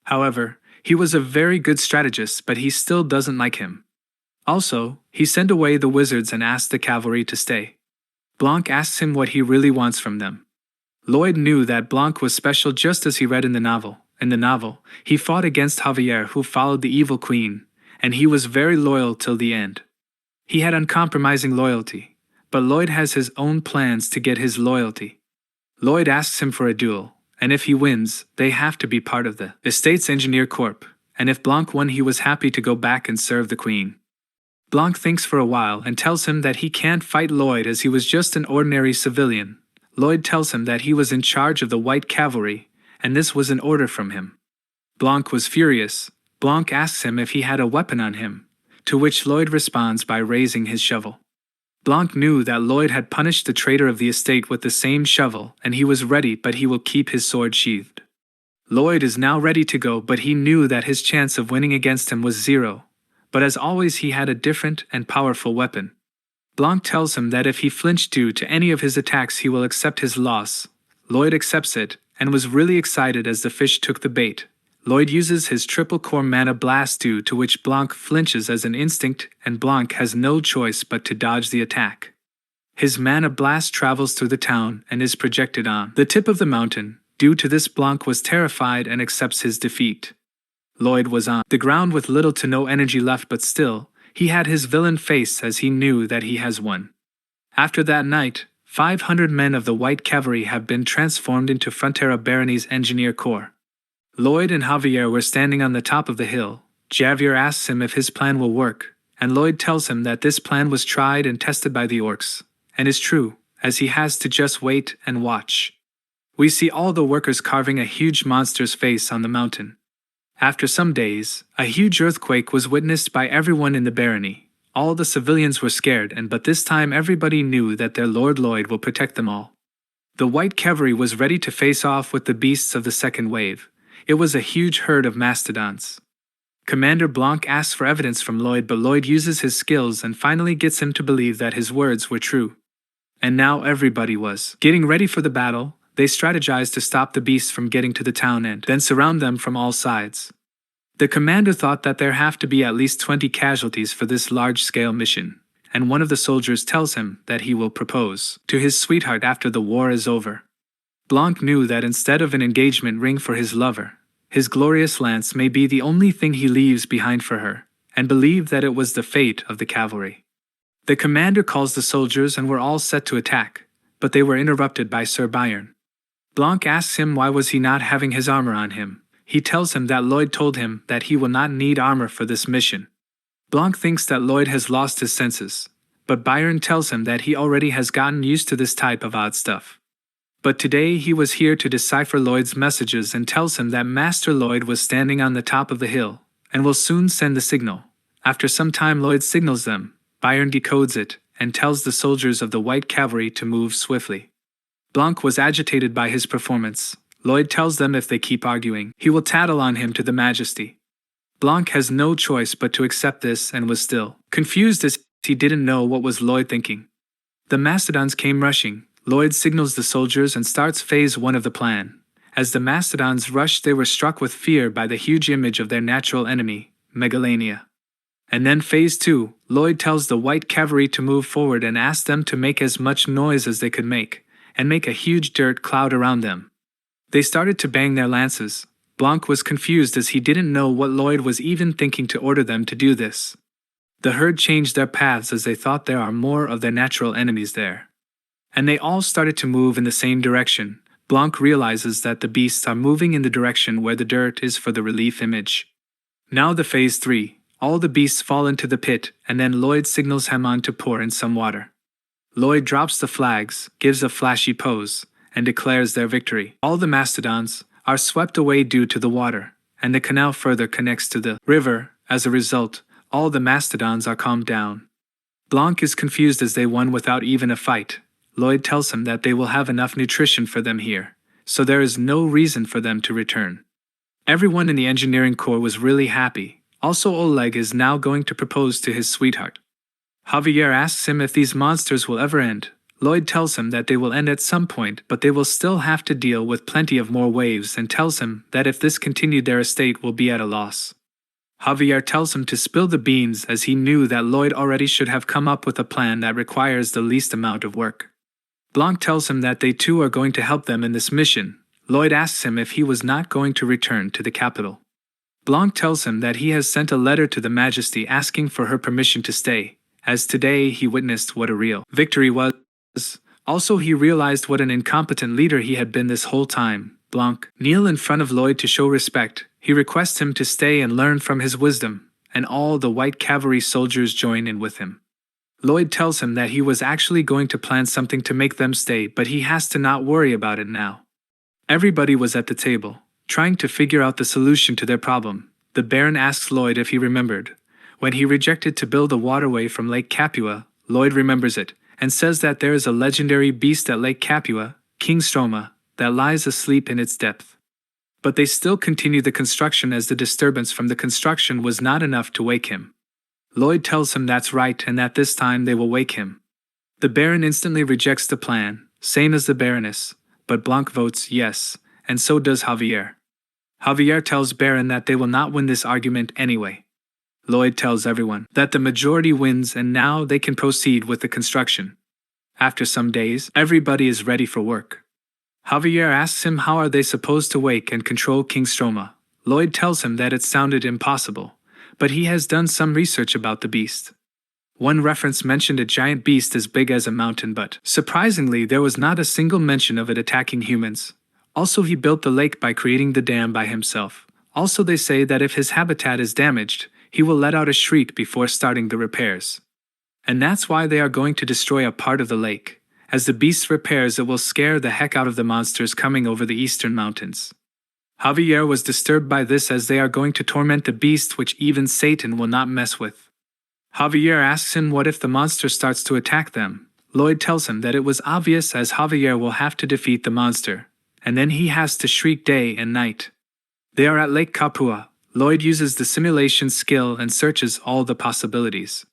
[SPEAKER 1] However, he was a very good strategist, but he still doesn't like him. Also, he sent away the wizards and asked the cavalry to stay. Blanc asks him what he really wants from them. Lloyd knew that Blanc was special just as he read in the novel. In the novel, he fought against Javier who followed the evil queen, and he was very loyal till the end. He had uncompromising loyalty, but Lloyd has his own plans to get his loyalty. Lloyd asks him for a duel, and if he wins, they have to be part of the Estates Engineer Corps, and if Blanc won he was happy to go back and serve the queen. Blanc thinks for a while and tells him that he can't fight Lloyd as he was just an ordinary civilian. Lloyd tells him that he was in charge of the White Cavalry, and this was an order from him. Blanc was furious. Blanc asks him if he had a weapon on him, to which Lloyd responds by raising his shovel. Blanc knew that Lloyd had punished the traitor of the estate with the same shovel, and he was ready, but he will keep his sword sheathed. Lloyd is now ready to go, but he knew that his chance of winning against him was 0. But as always he had a different and powerful weapon. Blanc tells him that if he flinched due to any of his attacks he will accept his loss. Lloyd accepts it, and was really excited as the fish took the bait. Lloyd uses his triple core mana blast due to which Blanc flinches as an instinct, and Blanc has no choice but to dodge the attack. His mana blast travels through the town and is projected on the tip of the mountain. Due to this Blanc was terrified and accepts his defeat. Lloyd was on the ground with little to no energy left, but still, he had his villain face as he knew that he has won. After that night, 500 men of the White Cavalry have been transformed into Frontera Barony's Engineer Corps. Lloyd and Javier were standing on the top of the hill. Javier asks him if his plan will work, and Lloyd tells him that this plan was tried and tested by the orcs, and is true, as he has to just wait and watch. We see all the workers carving a huge monster's face on the mountain. After some days, a huge earthquake was witnessed by everyone in the barony. All the civilians were scared, but this time everybody knew that their Lord Lloyd will protect them all. The White Cavalry was ready to face off with the beasts of the second wave. It was a huge herd of mastodons. Commander Blanc asks for evidence from Lloyd, but Lloyd uses his skills and finally gets him to believe that his words were true. And now everybody was getting ready for the battle. They strategized to stop the beasts from getting to the town and then surround them from all sides. The commander thought that there have to be at least 20 casualties for this large-scale mission, and one of the soldiers tells him that he will propose to his sweetheart after the war is over. Blanc knew that instead of an engagement ring for his lover, his glorious lance may be the only thing he leaves behind for her, and believed that it was the fate of the cavalry. The commander calls the soldiers and were all set to attack, but they were interrupted by Sir Byron. Blanc asks him why was he not having his armor on him. He tells him that Lloyd told him that he will not need armor for this mission. Blanc thinks that Lloyd has lost his senses, but Byron tells him that he already has gotten used to this type of odd stuff. But today he was here to decipher Lloyd's messages and tells him that Master Lloyd was standing on the top of the hill, and will soon send the signal. After some time Lloyd signals them, Byron decodes it, and tells the soldiers of the White Cavalry to move swiftly. Blanc was agitated by his performance. Lloyd tells them if they keep arguing, he will tattle on him to the Majesty. Blanc has no choice but to accept this and was still confused as he didn't know what was Lloyd thinking. The Mastodons came rushing. Lloyd signals the soldiers and starts phase 1 of the plan. As the Mastodons rushed, they were struck with fear by the huge image of their natural enemy, Megalania. And then phase 2, Lloyd tells the White Cavalry to move forward and asks them to make as much noise as they could make, and make a huge dirt cloud around them. They started to bang their lances. Blanc was confused as he didn't know what Lloyd was even thinking to order them to do this. The herd changed their paths as they thought there are more of their natural enemies there. And they all started to move in the same direction. Blanc realizes that the beasts are moving in the direction where the dirt is for the relief image. Now the phase 3, all the beasts fall into the pit, and then Lloyd signals Hammond to pour in some water. Lloyd drops the flags, gives a flashy pose, and declares their victory. All the Mastodons are swept away due to the water, and the canal further connects to the river. As a result, all the Mastodons are calmed down. Blanc is confused as they won without even a fight. Lloyd tells him that they will have enough nutrition for them here, so there is no reason for them to return. Everyone in the engineering corps was really happy. Also, Oleg is now going to propose to his sweetheart. Javier asks him if these monsters will ever end. Lloyd tells him that they will end at some point, but they will still have to deal with plenty of more waves, and tells him that if this continued, their estate will be at a loss. Javier tells him to spill the beans as he knew that Lloyd already should have come up with a plan that requires the least amount of work. Blanc tells him that they too are going to help them in this mission. Lloyd asks him if he was not going to return to the capital. Blanc tells him that he has sent a letter to the Majesty asking for her permission to stay, as today he witnessed what a real victory was. Also, he realized what an incompetent leader he had been this whole time. Blanc kneels in front of Lloyd to show respect. He requests him to stay and learn from his wisdom, and all the White Cavalry soldiers join in with him. Lloyd tells him that he was actually going to plan something to make them stay, but he has to not worry about it now. Everybody was at the table, trying to figure out the solution to their problem. The Baron asks Lloyd if he remembered. When he rejected to build a waterway from Lake Capua, Lloyd remembers it, and says that there is a legendary beast at Lake Capua, King Stroma, that lies asleep in its depth. But they still continue the construction as the disturbance from the construction was not enough to wake him. Lloyd tells him that's right and that this time they will wake him. The Baron instantly rejects the plan, same as the Baroness, but Blanc votes yes, and so does Javier. Javier tells Baron that they will not win this argument anyway. Lloyd tells everyone that the majority wins and now they can proceed with the construction. After some days, everybody is ready for work. Javier asks him how are they supposed to wake and control King Stroma. Lloyd tells him that it sounded impossible, but he has done some research about the beast. One reference mentioned a giant beast as big as a mountain, but surprisingly there was not a single mention of it attacking humans. Also, he built the lake by creating the dam by himself. Also, they say that if his habitat is damaged, he will let out a shriek before starting the repairs. And that's why they are going to destroy a part of the lake. As the beast repairs, it will scare the heck out of the monsters coming over the eastern mountains. Javier was disturbed by this as they are going to torment the beast which even Satan will not mess with. Javier asks him what if the monster starts to attack them. Lloyd tells him that it was obvious as Javier will have to defeat the monster, and then he has to shriek day and night. They are at Lake Capua. Lloyd uses the simulation skill and searches all the possibilities.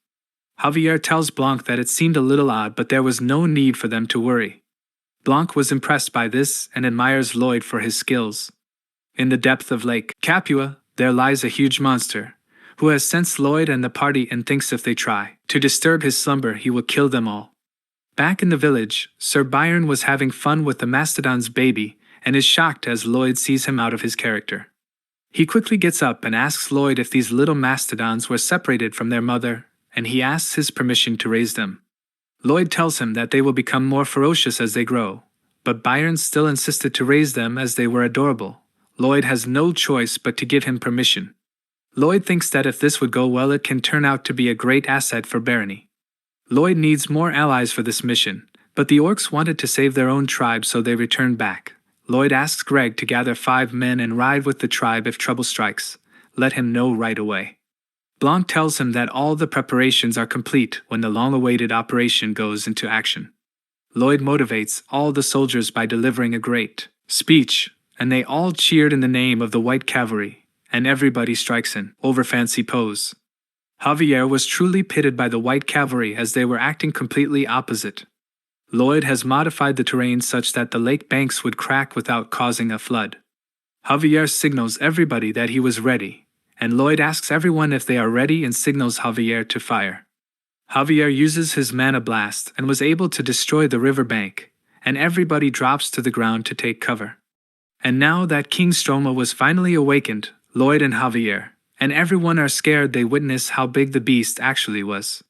[SPEAKER 1] Javier tells Blanc that it seemed a little odd, but there was no need for them to worry. Blanc was impressed by this and admires Lloyd for his skills. In the depth of Lake Capua, there lies a huge monster, who has sensed Lloyd and the party and thinks if they try to disturb his slumber, he will kill them all. Back in the village, Sir Byron was having fun with the Mastodon's baby and is shocked as Lloyd sees him out of his character. He quickly gets up and asks Lloyd if these little Mastodons were separated from their mother, and he asks his permission to raise them. Lloyd tells him that they will become more ferocious as they grow, but Byron still insisted to raise them as they were adorable. Lloyd has no choice but to give him permission. Lloyd thinks that if this would go well, it can turn out to be a great asset for Barony. Lloyd needs more allies for this mission, but the orcs wanted to save their own tribe, so they returned back. Lloyd asks Greg to gather 5 men and ride with the tribe if trouble strikes. Let him know right away. Blanc tells him that all the preparations are complete when the long-awaited operation goes into action. Lloyd motivates all the soldiers by delivering a great speech, and they all cheered in the name of the White Cavalry, and everybody strikes an over-fancy pose. Javier was truly pitted by the White Cavalry as they were acting completely opposite. Lloyd has modified the terrain such that the lake banks would crack without causing a flood. Javier signals everybody that he was ready, and Lloyd asks everyone if they are ready and signals Javier to fire. Javier uses his mana blast and was able to destroy the riverbank, and everybody drops to the ground to take cover. And now that King Stroma was finally awakened, Lloyd and Javier, and everyone are scared they witness how big the beast actually was.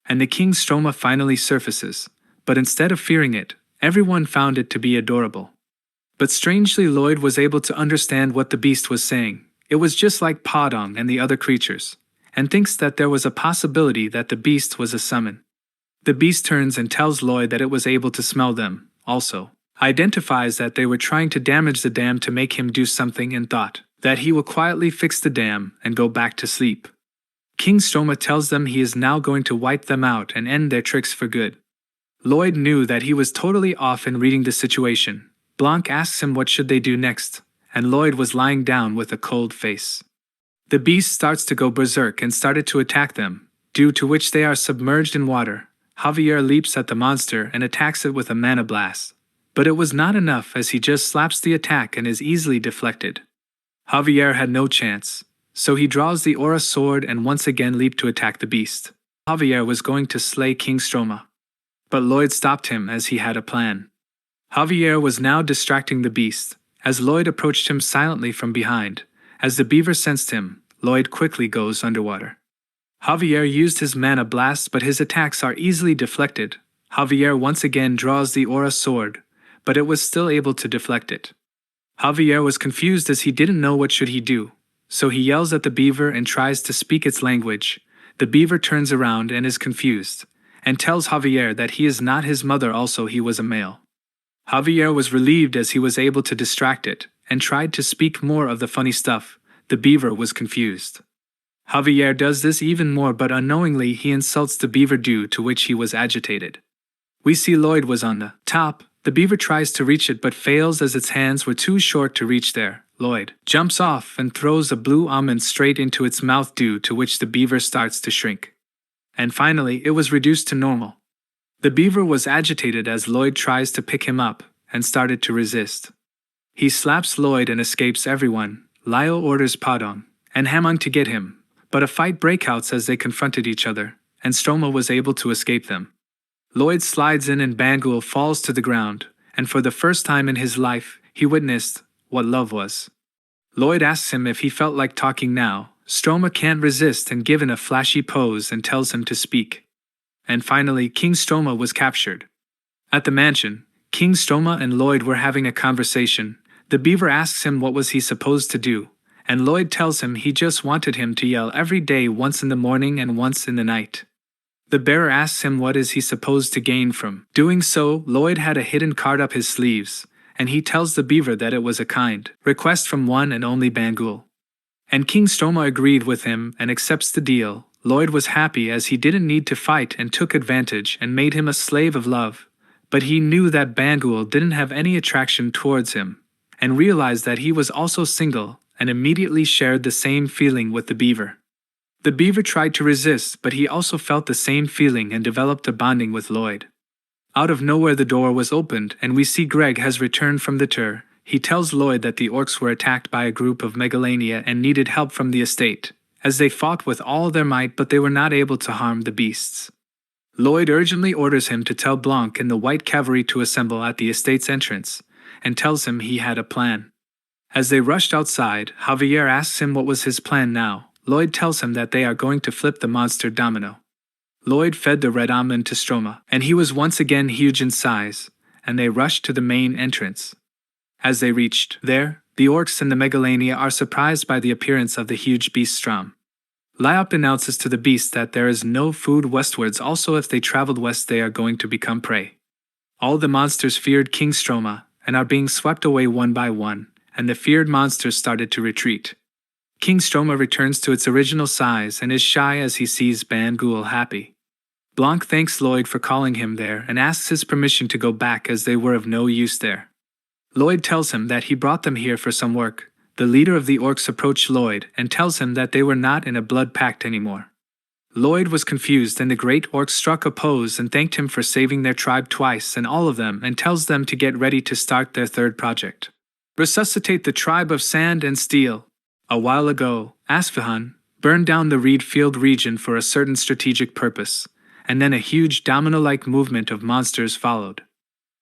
[SPEAKER 1] And the King Stroma finally surfaces, but instead of fearing it, everyone found it to be adorable. But strangely Lloyd was able to understand what the beast was saying. It was just like Podong and the other creatures, and thinks that there was a possibility that the beast was a summon. The beast turns and tells Lloyd that it was able to smell them, also identifies that they were trying to damage the dam to make him do something and thought that he will quietly fix the dam and go back to sleep. King Stroma tells them he is now going to wipe them out and end their tricks for good. Lloyd knew that he was totally off in reading the situation. Blanc asks him what should they do next, and Lloyd was lying down with a cold face. The beast starts to go berserk and started to attack them, due to which they are submerged in water. Javier leaps at the monster and attacks it with a mana blast. But it was not enough as he just slaps the attack and is easily deflected. Javier had no chance, so he draws the aura sword and once again leaped to attack the beast. Javier was going to slay King Stroma, but Lloyd stopped him as he had a plan. Javier was now distracting the beast, as Lloyd approached him silently from behind. As the beaver sensed him, Lloyd quickly goes underwater. Javier used his mana blast, but his attacks are easily deflected. Javier once again draws the aura sword, but it was still able to deflect it. Javier was confused as he didn't know what should he do, so he yells at the beaver and tries to speak its language. The beaver turns around and is confused, and tells Javier that he is not his mother, also he was a male. Javier was relieved as he was able to distract it, and tried to speak more of the funny stuff. The beaver was confused. Javier does this even more, but unknowingly he insults the beaver, due to which he was agitated. We see Lloyd was on the top. The beaver tries to reach it but fails as its hands were too short to reach there. Lloyd jumps off and throws a blue almond straight into its mouth, due to which the beaver starts to shrink. And finally it was reduced to normal. The beaver was agitated as Lloyd tries to pick him up, and started to resist. He slaps Lloyd and escapes everyone. Lyle orders Podong and Hamon to get him, but a fight breaks out as they confronted each other, and Stroma was able to escape them. Lloyd slides in and Bangul falls to the ground, and for the first time in his life, he witnessed what love was. Lloyd asks him if he felt like talking now. Stroma can't resist and given a flashy pose and tells him to speak. And finally, King Stroma was captured. At the mansion, King Stroma and Lloyd were having a conversation. The beaver asks him what was he supposed to do, and Lloyd tells him he just wanted him to yell every day, once in the morning and once in the night. The bearer asks him what is he supposed to gain from doing so. Lloyd had a hidden card up his sleeves, and he tells the beaver that it was a kind request from one and only Bangul. And King Stroma agreed with him and accepts the deal. Lloyd was happy as he didn't need to fight and took advantage and made him a slave of love, but he knew that Bangul didn't have any attraction towards him, and realized that he was also single, and immediately shared the same feeling with the beaver. The beaver tried to resist, but he also felt the same feeling and developed a bonding with Lloyd. Out of nowhere the door was opened and we see Greg has returned from the tour. He tells Lloyd that the orcs were attacked by a group of Megalania and needed help from the estate, as they fought with all their might but they were not able to harm the beasts. Lloyd urgently orders him to tell Blanc and the White Cavalry to assemble at the estate's entrance, and tells him he had a plan. As they rushed outside, Javier asks him what was his plan now. Lloyd tells him that they are going to flip the monster domino. Lloyd fed the red almond to Stroma, and he was once again huge in size, and they rushed to the main entrance. As they reached there, the orcs and the Megalania are surprised by the appearance of the huge beast Strom. Lyop announces to the beast that there is no food westwards, also if they traveled west they are going to become prey. All the monsters feared King Stroma, and are being swept away one by one, and the feared monsters started to retreat. King Stroma returns to its original size and is shy as he sees Bangul happy. Blanc thanks Lloyd for calling him there and asks his permission to go back as they were of no use there. Lloyd tells him that he brought them here for some work. The leader of the orcs approached Lloyd and tells him that they were not in a blood pact anymore. Lloyd was confused and the great orc struck a pose and thanked him for saving their tribe twice and all of them and tells them to get ready to start their third project. Resuscitate the tribe of sand and steel. A while ago, Asfahan burned down the reed field region for a certain strategic purpose, and then a huge domino-like movement of monsters followed.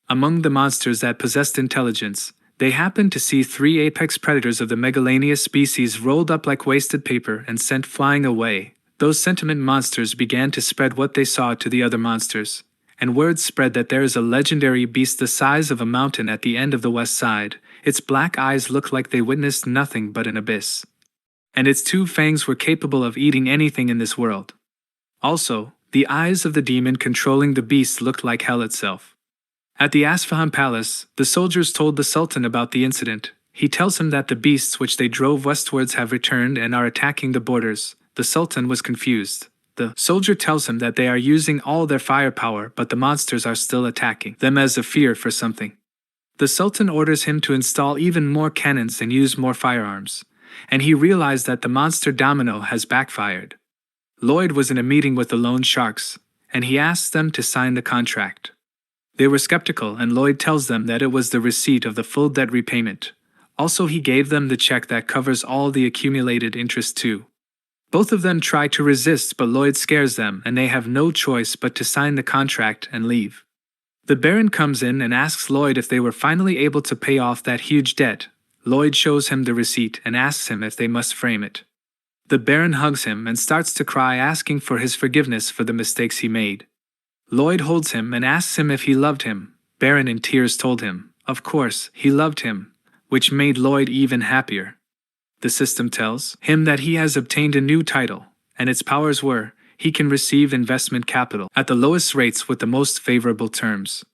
[SPEAKER 1] Among the monsters that possessed intelligence, they happened to see 3 apex predators of the Megalanius species rolled up like wasted paper and sent flying away. Those sentient monsters began to spread what they saw to the other monsters, and word spread that there is a legendary beast the size of a mountain at the end of the west side. Its black eyes looked like they witnessed nothing but an abyss, and its 2 fangs were capable of eating anything in this world. Also, the eyes of the demon controlling the beast looked like hell itself. At the Asfahan Palace, the soldiers told the Sultan about the incident. He tells him that the beasts which they drove westwards have returned and are attacking the borders. The Sultan was confused. The soldier tells him that they are using all their firepower, but the monsters are still attacking them as a fear for something. The Sultan orders him to install even more cannons and use more firearms, and he realized that the monster domino has backfired. Lloyd was in a meeting with the loan sharks, and he asked them to sign the contract. They were skeptical, and Lloyd tells them that it was the receipt of the full debt repayment. Also, he gave them the check that covers all the accumulated interest too. Both of them try to resist, but Lloyd scares them, and they have no choice but to sign the contract and leave. The Baron comes in and asks Lloyd if they were finally able to pay off that huge debt. Lloyd shows him the receipt and asks him if they must frame it. The Baron hugs him and starts to cry, asking for his forgiveness for the mistakes he made. Lloyd holds him and asks him if he loved him. Baron in tears told him, of course, he loved him, which made Lloyd even happier. The system tells him that he has obtained a new title, and its powers were, he can receive investment capital at the lowest rates with the most favorable terms.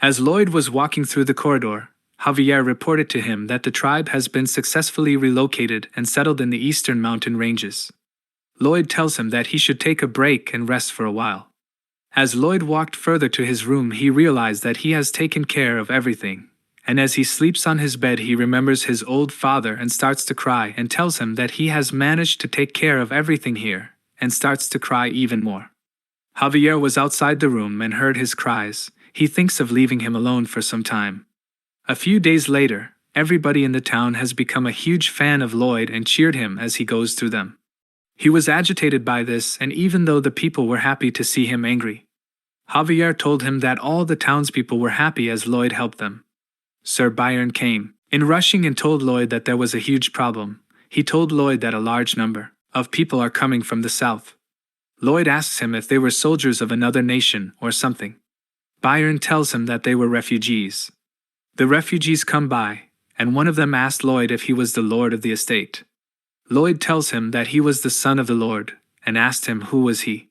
[SPEAKER 1] As Lloyd was walking through the corridor, Javier reported to him that the tribe has been successfully relocated and settled in the eastern mountain ranges. Lloyd tells him that he should take a break and rest for a while. As Lloyd walked further to his room, he realized that he has taken care of everything, and as he sleeps on his bed he remembers his old father and starts to cry and tells him that he has managed to take care of everything here, and starts to cry even more. Javier was outside the room and heard his cries. He thinks of leaving him alone for some time. A few days later, everybody in the town has become a huge fan of Lloyd and cheered him as he goes through them. He was agitated by this, and even though the people were happy to see him angry, Javier told him that all the townspeople were happy as Lloyd helped them. Sir Byron came in rushing and told Lloyd that there was a huge problem. He told Lloyd that a large number of people are coming from the south. Lloyd asks him if they were soldiers of another nation or something. Byron tells him that they were refugees. The refugees come by, and one of them asked Lloyd if he was the lord of the estate. Lloyd tells him that he was the son of the lord, and asked him who was he.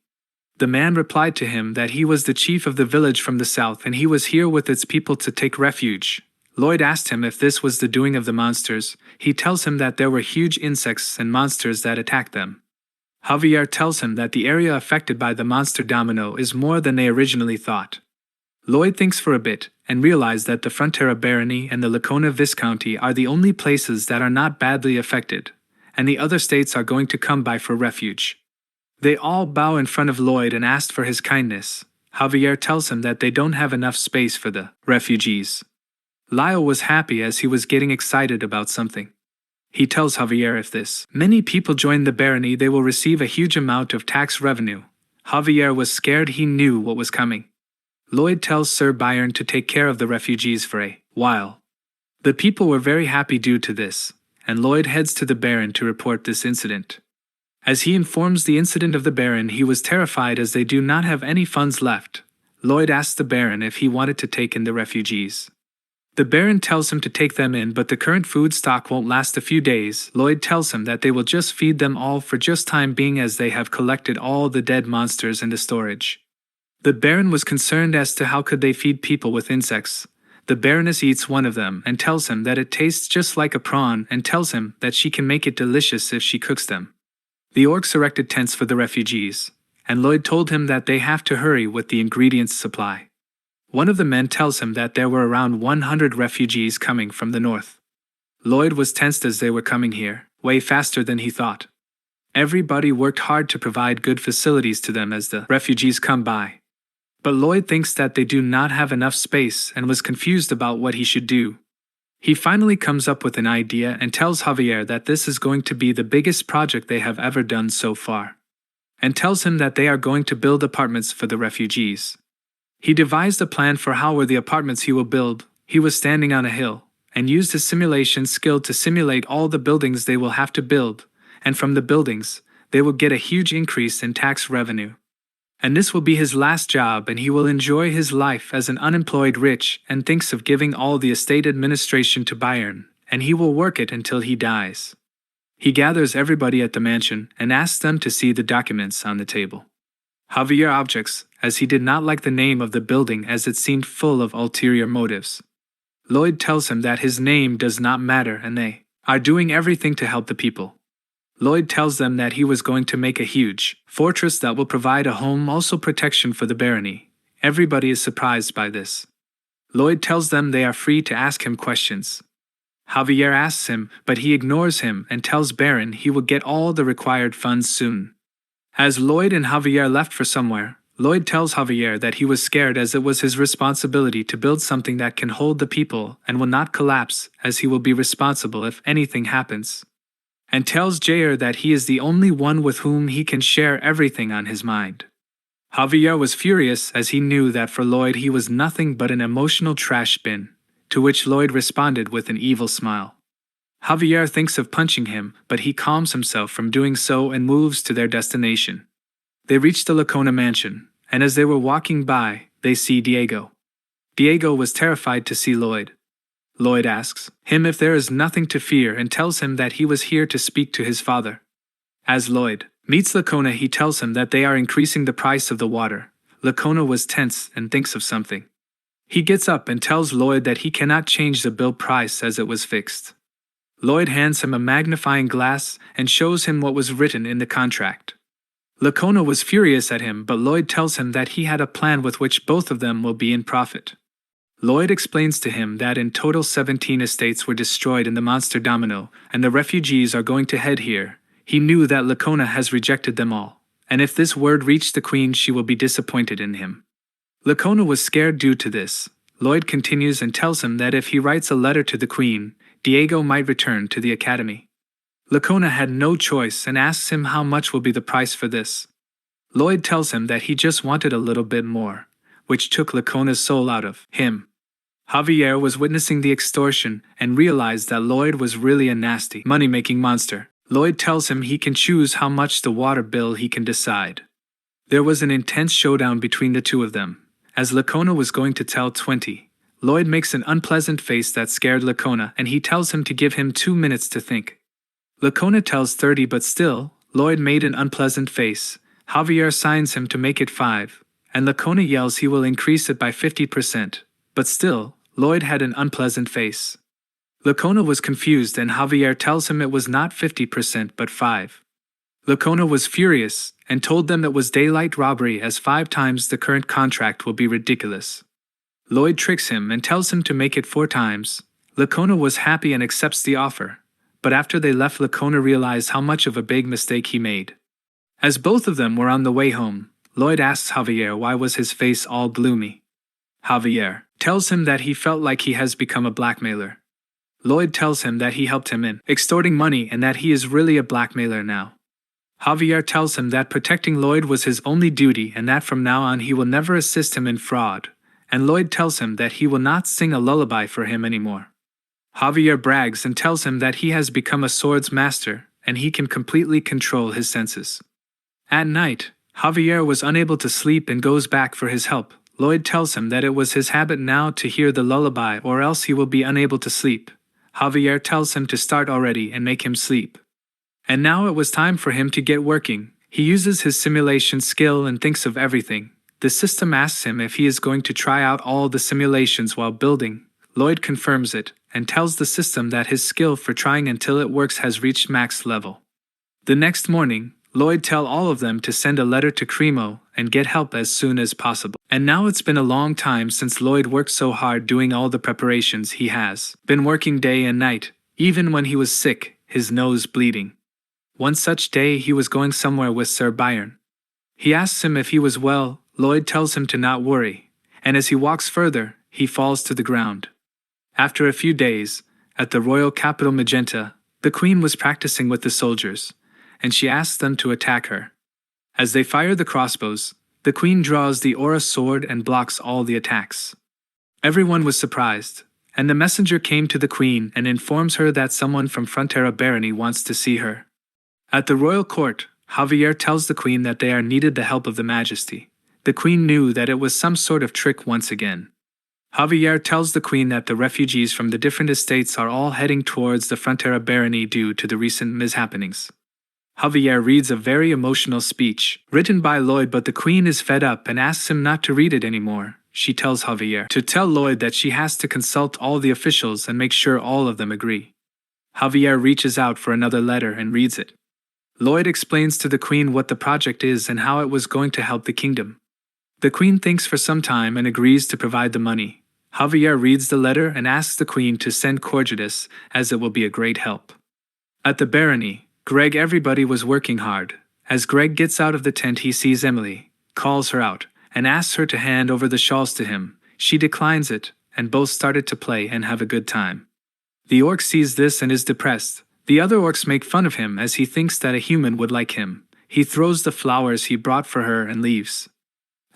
[SPEAKER 1] The man replied to him that he was the chief of the village from the south and he was here with its people to take refuge. Lloyd asked him if this was the doing of the monsters. He tells him that there were huge insects and monsters that attacked them. Javier tells him that the area affected by the monster domino is more than they originally thought. Lloyd thinks for a bit and realizes that the Frontera Barony and the Lacona Viscounty are the only places that are not badly affected, and the other states are going to come by for refuge. They all bow in front of Lloyd and ask for his kindness. Javier tells him that they don't have enough space for the refugees. Lyle was happy as he was getting excited about something. He tells Javier if this many people join the barony they will receive a huge amount of tax revenue. Javier was scared, he knew what was coming. Lloyd tells Sir Byron to take care of the refugees for a while. The people were very happy due to this, and Lloyd heads to the Baron to report this incident. As he informs the incident of the Baron, he was terrified as they do not have any funds left. Lloyd asks the Baron if he wanted to take in the refugees. The Baron tells him to take them in, but the current food stock won't last a few days. Lloyd tells him that they will just feed them all for just time being as they have collected all the dead monsters in the storage. The Baron was concerned as to how could they feed people with insects. The Baroness eats one of them and tells him that it tastes just like a prawn and tells him that she can make it delicious if she cooks them. The orcs erected tents for the refugees, and Lloyd told him that they have to hurry with the ingredients supply. One of the men tells him that there were around 100 refugees coming from the north. Lloyd was tensed as they were coming here, way faster than he thought. Everybody worked hard to provide good facilities to them as the refugees come by. But Lloyd thinks that they do not have enough space and was confused about what he should do. He finally comes up with an idea and tells Javier that this is going to be the biggest project they have ever done so far, and tells him that they are going to build apartments for the refugees. He devised a plan for how the apartments he will build. He was standing on a hill, and used his simulation skill to simulate all the buildings they will have to build, and from the buildings, they will get a huge increase in tax revenue. And this will be his last job, and he will enjoy his life as an unemployed rich, and thinks of giving all the estate administration to Bayern, and he will work it until he dies. He gathers everybody at the mansion and asks them to see the documents on the table. Javier objects, as he did not like the name of the building as it seemed full of ulterior motives. Lloyd tells him that his name does not matter and they are doing everything to help the people. Lloyd tells them that he was going to make a huge fortress that will provide a home, also protection for the barony. Everybody is surprised by this. Lloyd tells them they are free to ask him questions. Javier asks him, but he ignores him and tells Baron he will get all the required funds soon. As Lloyd and Javier left for somewhere, Lloyd tells Javier that he was scared as it was his responsibility to build something that can hold the people and will not collapse, as he will be responsible if anything happens. And tells Jair that he is the only one with whom he can share everything on his mind. Javier was furious as he knew that for Lloyd he was nothing but an emotional trash bin, to which Lloyd responded with an evil smile. Javier thinks of punching him, but he calms himself from doing so and moves to their destination. They reach the Lacona mansion, and as they were walking by, they see Diego. Diego was terrified to see Lloyd. Lloyd asks him if there is nothing to fear and tells him that he was here to speak to his father. As Lloyd meets Lacona, he tells him that they are increasing the price of the water. Lacona was tense and thinks of something. He gets up and tells Lloyd that he cannot change the bill price as it was fixed. Lloyd hands him a magnifying glass and shows him what was written in the contract. Lacona was furious at him, but Lloyd tells him that he had a plan with which both of them will be in profit. Lloyd explains to him that in total 17 estates were destroyed in the monster domino, and the refugees are going to head here. He knew that Lacona has rejected them all, and if this word reached the queen she will be disappointed in him. Lacona was scared due to this. Lloyd continues and tells him that if he writes a letter to the queen, Diego might return to the academy. Lacona had no choice and asks him how much will be the price for this. Lloyd tells him that he just wanted a little bit more, which took Lacona's soul out of him. Javier was witnessing the extortion and realized that Lloyd was really a nasty, money-making monster. Lloyd tells him he can choose how much the water bill he can decide. There was an intense showdown between the two of them. As Lacona was going to tell 20, Lloyd makes an unpleasant face that scared Lacona and he tells him to give him 2 minutes to think. Lacona tells 30, but still, Lloyd made an unpleasant face. Javier signs him to make it 5, and Lacona yells he will increase it by 50%, but still, Lloyd had an unpleasant face. Lacona was confused and Javier tells him it was not 50% but 5. Lacona was furious and told them it was daylight robbery as 5 times the current contract will be ridiculous. Lloyd tricks him and tells him to make it 4 times. Lacona was happy and accepts the offer, but after they left Lacona realized how much of a big mistake he made. As both of them were on the way home, Lloyd asks Javier why was his face all gloomy. Javier tells him that he felt like he has become a blackmailer. Lloyd tells him that he helped him in extorting money and that he is really a blackmailer now. Javier tells him that protecting Lloyd was his only duty and that from now on he will never assist him in fraud, and Lloyd tells him that he will not sing a lullaby for him anymore. Javier brags and tells him that he has become a swords master and he can completely control his senses. At night, Javier was unable to sleep and goes back for his help. Lloyd tells him that it was his habit now to hear the lullaby or else he will be unable to sleep. Javier tells him to start already and make him sleep. And now it was time for him to get working. He uses his simulation skill and thinks of everything. The system asks him if he is going to try out all the simulations while building. Lloyd confirms it and tells the system that his skill for trying until it works has reached max level. The next morning, Lloyd tell all of them to send a letter to Cremo and get help as soon as possible. And now it's been a long time since Lloyd worked so hard doing all the preparations. He has been working day and night, even when he was sick, his nose bleeding. One such day he was going somewhere with Sir Byron. He asks him if he was well. Lloyd tells him to not worry, and as he walks further, he falls to the ground. After a few days, at the royal capital Magenta, the Queen was practicing with the soldiers, and she asks them to attack her. As they fire the crossbows, the Queen draws the Aura sword and blocks all the attacks. Everyone was surprised, and the messenger came to the Queen and informs her that someone from Frontera Barony wants to see her. At the royal court, Javier tells the Queen that they are needed the help of the Majesty. The Queen knew that it was some sort of trick once again. Javier tells the Queen that the refugees from the different estates are all heading towards the Frontera Barony due to the recent mishappenings. Javier reads a very emotional speech, written by Lloyd, but the Queen is fed up and asks him not to read it anymore. She tells Javier to tell Lloyd that she has to consult all the officials and make sure all of them agree. Javier reaches out for another letter and reads it. Lloyd explains to the Queen what the project is and how it was going to help the kingdom. The Queen thinks for some time and agrees to provide the money. Javier reads the letter and asks the Queen to send Corjudas, as it will be a great help. At the barony, everybody was working hard. As Greg gets out of the tent, he sees Emily, calls her out, and asks her to hand over the shawls to him. She declines it, and both started to play and have a good time. The orc sees this and is depressed. The other orcs make fun of him as he thinks that a human would like him. He throws the flowers he brought for her and leaves.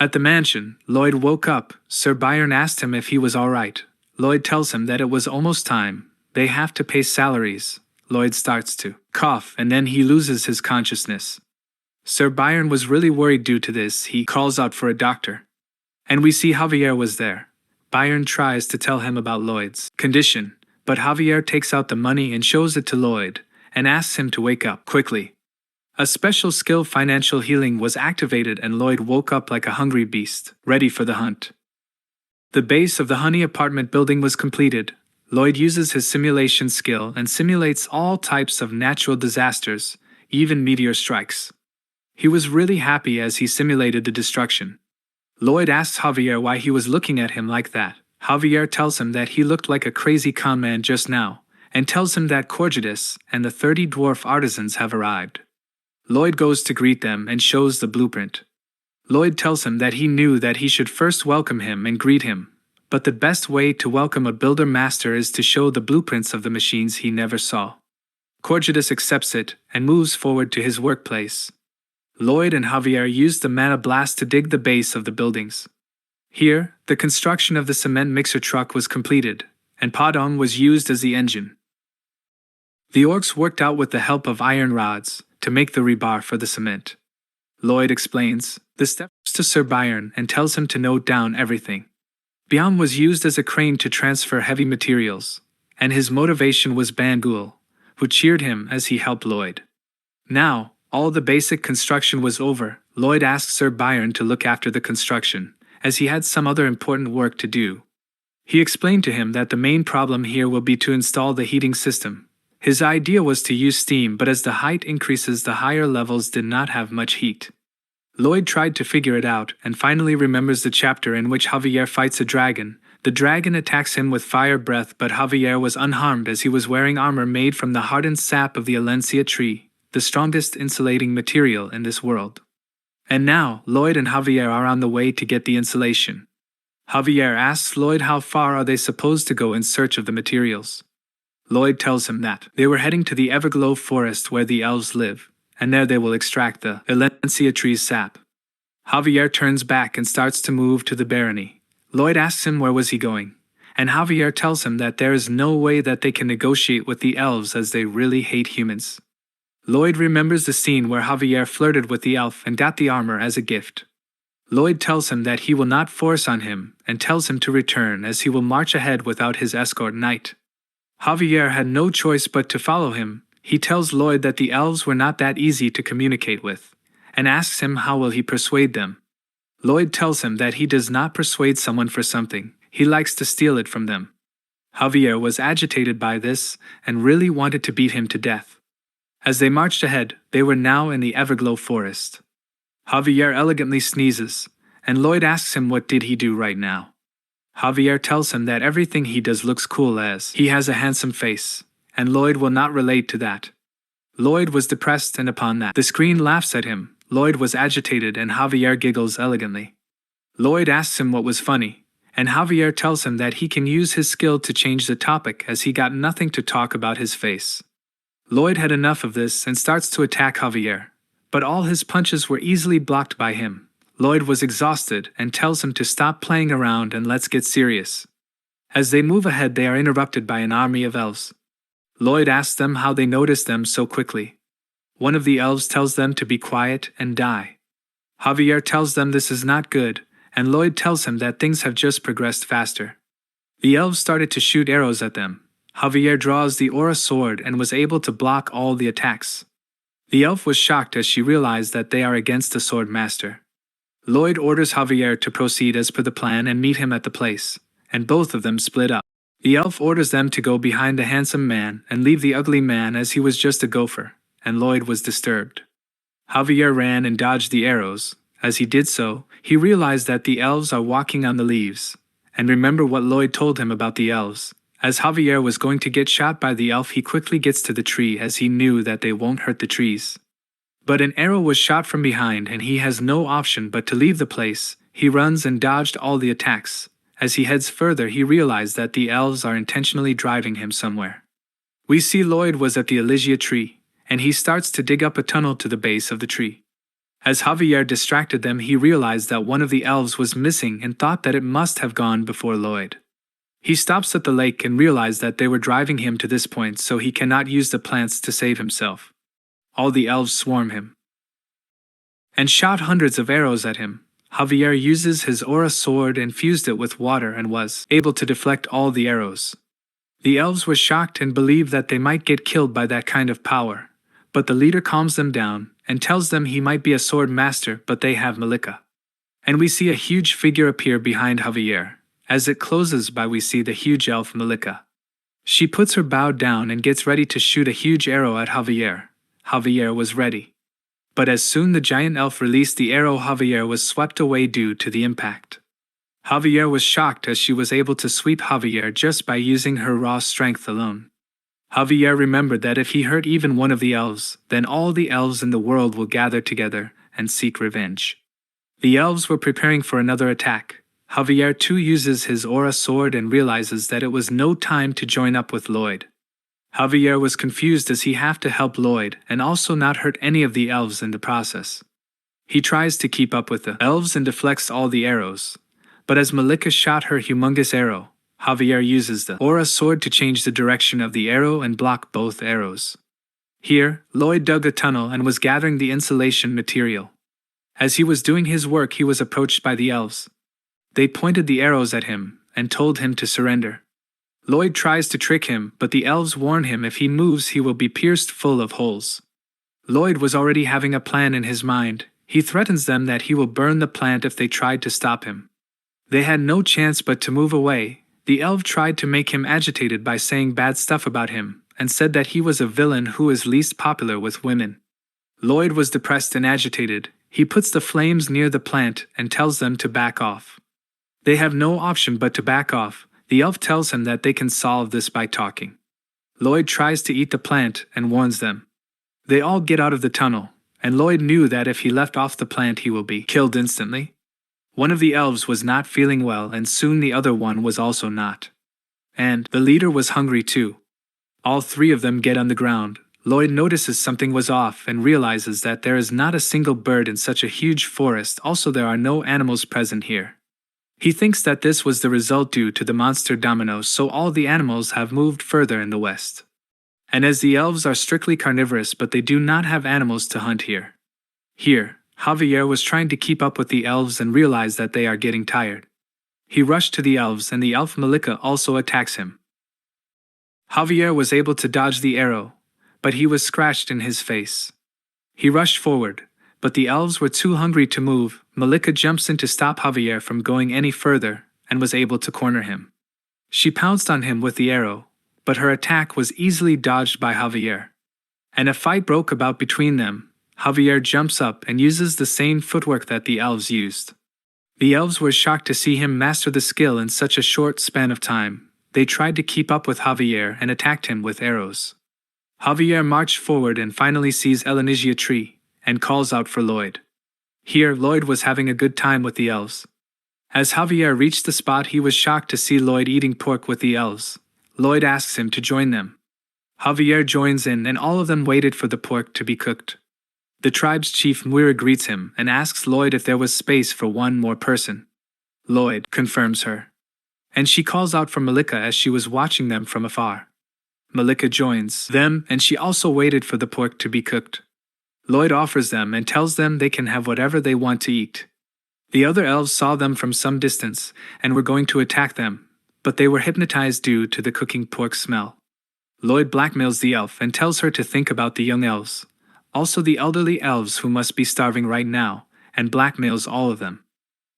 [SPEAKER 1] At the mansion, Lloyd woke up. Sir Byron asked him if he was alright. Lloyd tells him that it was almost time. They have to pay salaries. Lloyd starts to cough and then he loses his consciousness. Sir Byron was really worried due to this. He calls out for a doctor. And we see Javier was there. Byron tries to tell him about Lloyd's condition, but Javier takes out the money and shows it to Lloyd and asks him to wake up quickly. A special skill, financial healing, was activated and Lloyd woke up like a hungry beast, ready for the hunt. The base of the Honey apartment building was completed. Lloyd uses his simulation skill and simulates all types of natural disasters, even meteor strikes. He was really happy as he simulated the destruction. Lloyd asks Javier why he was looking at him like that. Javier tells him that he looked like a crazy conman just now, and tells him that Corjudas and the 30 dwarf artisans have arrived. Lloyd goes to greet them and shows the blueprint. Lloyd tells him that he knew that he should first welcome him and greet him, but the best way to welcome a builder master is to show the blueprints of the machines he never saw. Corjudas accepts it and moves forward to his workplace. Lloyd and Javier used the mana blast to dig the base of the buildings. Here, the construction of the cement mixer truck was completed, and Padong was used as the engine. The orcs worked out with the help of iron rods to make the rebar for the cement. Lloyd explains the steps to Sir Byron and tells him to note down everything. Biam was used as a crane to transfer heavy materials, and his motivation was Bangul, who cheered him as he helped Lloyd. Now, all the basic construction was over. Lloyd asked Sir Byron to look after the construction, as he had some other important work to do. He explained to him that the main problem here will be to install the heating system. His idea was to use steam, but as the height increases, the higher levels did not have much heat. Lloyd tried to figure it out and finally remembers the chapter in which Javier fights a dragon. The dragon attacks him with fire breath, but Javier was unharmed as he was wearing armor made from the hardened sap of the Alencia tree, the strongest insulating material in this world. And now, Lloyd and Javier are on the way to get the insulation. Javier asks Lloyd how far are they supposed to go in search of the materials. Lloyd tells him that they were heading to the Everglow forest where the elves live, and there they will extract the Alencia tree's sap. Javier turns back and starts to move to the barony. Lloyd asks him where was he going, and Javier tells him that there is no way that they can negotiate with the elves as they really hate humans. Lloyd remembers the scene where Javier flirted with the elf and got the armor as a gift. Lloyd tells him that he will not force on him and tells him to return as he will march ahead without his escort knight. Javier had no choice but to follow him. He tells Lloyd that the elves were not that easy to communicate with, and asks him how will he persuade them. Lloyd tells him that he does not persuade someone for something, he likes to steal it from them. Javier was agitated by this and really wanted to beat him to death. As they marched ahead, they were now in the Everglow forest. Javier elegantly sneezes, and Lloyd asks him what did he do right now. Javier tells him that everything he does looks cool as he has a handsome face, and Lloyd will not relate to that. Lloyd was depressed, and upon that, the screen laughs at him. Lloyd was agitated and Javier giggles elegantly. Lloyd asks him what was funny, and Javier tells him that he can use his skill to change the topic as he got nothing to talk about his face. Lloyd had enough of this and starts to attack Javier, but all his punches were easily blocked by him. Lloyd was exhausted and tells him to stop playing around and let's get serious. As they move ahead, they are interrupted by an army of elves. Lloyd asks them how they noticed them so quickly. One of the elves tells them to be quiet and die. Javier tells them this is not good, and Lloyd tells him that things have just progressed faster. The elves started to shoot arrows at them. Javier draws the aura sword and was able to block all the attacks. The elf was shocked as she realized that they are against the sword master. Lloyd orders Javier to proceed as per the plan and meet him at the place, and both of them split up. The elf orders them to go behind the handsome man and leave the ugly man as he was just a gopher, and Lloyd was disturbed. Javier ran and dodged the arrows. As he did so, he realized that the elves are walking on the leaves, and remember what Lloyd told him about the elves. As Javier was going to get shot by the elf, he quickly gets to the tree as he knew that they won't hurt the trees. But an arrow was shot from behind and he has no option but to leave the place. He runs and dodged all the attacks. As he heads further, he realized that the elves are intentionally driving him somewhere. We see Lloyd was at the Elysia tree, and he starts to dig up a tunnel to the base of the tree. As Javier distracted them, he realized that one of the elves was missing and thought that it must have gone before Lloyd. He stops at the lake and realized that they were driving him to this point so he cannot use the plants to save himself. All the elves swarm him and shot hundreds of arrows at him. Javier uses his aura sword and fused it with water and was able to deflect all the arrows. The elves were shocked and believed that they might get killed by that kind of power, but the leader calms them down and tells them he might be a sword master, but they have Malika. And we see a huge figure appear behind Javier. As it closes by, we see the huge elf Malika. She puts her bow down and gets ready to shoot a huge arrow at Javier. Javier was ready. But as soon the giant elf released the arrow, Javier was swept away due to the impact. Javier was shocked as she was able to sweep Javier just by using her raw strength alone. Javier remembered that if he hurt even one of the elves, then all the elves in the world will gather together and seek revenge. The elves were preparing for another attack. Javier too uses his aura sword and realizes that it was no time to join up with Lloyd. Javier was confused as he have to help Lloyd and also not hurt any of the elves in the process. He tries to keep up with the elves and deflects all the arrows, but as Malika shot her humongous arrow, Javier uses the aura sword to change the direction of the arrow and block both arrows. Here, Lloyd dug a tunnel and was gathering the insulation material. As he was doing his work, he was approached by the elves. They pointed the arrows at him and told him to surrender. Lloyd tries to trick him, but the elves warn him if he moves he will be pierced full of holes. Lloyd was already having a plan in his mind. He threatens them that he will burn the plant if they tried to stop him. They had no chance but to move away. The elf tried to make him agitated by saying bad stuff about him, and said that he was a villain who is least popular with women. Lloyd was depressed and agitated. He puts the flames near the plant and tells them to back off. They have no option but to back off. The elf tells him that they can solve this by talking. Lloyd tries to eat the plant and warns them. They all get out of the tunnel, and Lloyd knew that if he left off the plant he will be killed instantly. One of the elves was not feeling well and soon the other one was also not. And the leader was hungry too. All three of them get on the ground. Lloyd notices something was off and realizes that there is not a single bird in such a huge forest. Also, there are no animals present here. He thinks that this was the result due to the monster dominoes, so all the animals have moved further in the west. And as the elves are strictly carnivorous, but they do not have animals to hunt here. Here, Javier was trying to keep up with the elves and realized that they are getting tired. He rushed to the elves and the elf Malika also attacks him. Javier was able to dodge the arrow, but he was scratched in his face. He rushed forward, but the elves were too hungry to move. Malika jumps in to stop Javier from going any further and was able to corner him. She pounced on him with the arrow, but her attack was easily dodged by Javier. and a fight broke about between them. Javier jumps up and uses the same footwork that the elves used. The elves were shocked to see him master the skill in such a short span of time. They tried to keep up with Javier and attacked him with arrows. Javier marched forward and finally sees Elenigia tree, and calls out for Lloyd. Here, Lloyd was having a good time with the elves. As Javier reached the spot, he was shocked to see Lloyd eating pork with the elves. Lloyd asks him to join them. Javier joins in, and all of them waited for the pork to be cooked. The tribe's chief Muira greets him and asks Lloyd if there was space for one more person. Lloyd confirms her, and she calls out for Malika as she was watching them from afar. Malika joins them, and she also waited for the pork to be cooked. Lloyd offers them and tells them they can have whatever they want to eat. The other elves saw them from some distance and were going to attack them, but they were hypnotized due to the cooking pork smell. Lloyd blackmails the elf and tells her to think about the young elves, also the elderly elves who must be starving right now, and blackmails all of them.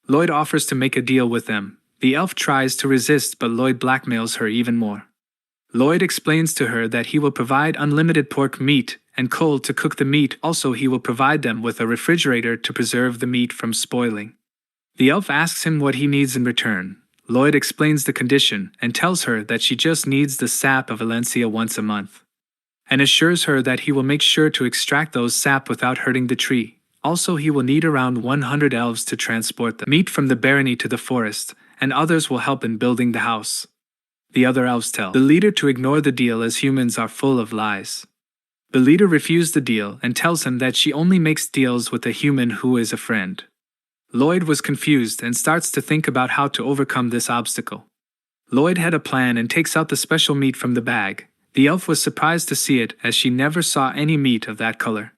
[SPEAKER 1] Lloyd offers to make a deal with them. The elf tries to resist, but Lloyd blackmails her even more. Lloyd explains to her that he will provide unlimited pork meat and coal to cook the meat. Also, he will provide them with a refrigerator to preserve the meat from spoiling. The elf asks him what he needs in return. Lloyd explains the condition and tells her that she just needs the sap of Valencia once a month, and assures her that he will make sure to extract those sap without hurting the tree. Also, he will need around 100 elves to transport the meat from the barony to the forest, and others will help in building the house. The other elves tell the leader to ignore the deal as humans are full of lies. The leader refused the deal and tells him that she only makes deals with a human who is a friend. Lloyd was confused and starts to think about how to overcome this obstacle. Lloyd had a plan and takes out the special meat from the bag. The elf was surprised to see it as she never saw any meat of that color.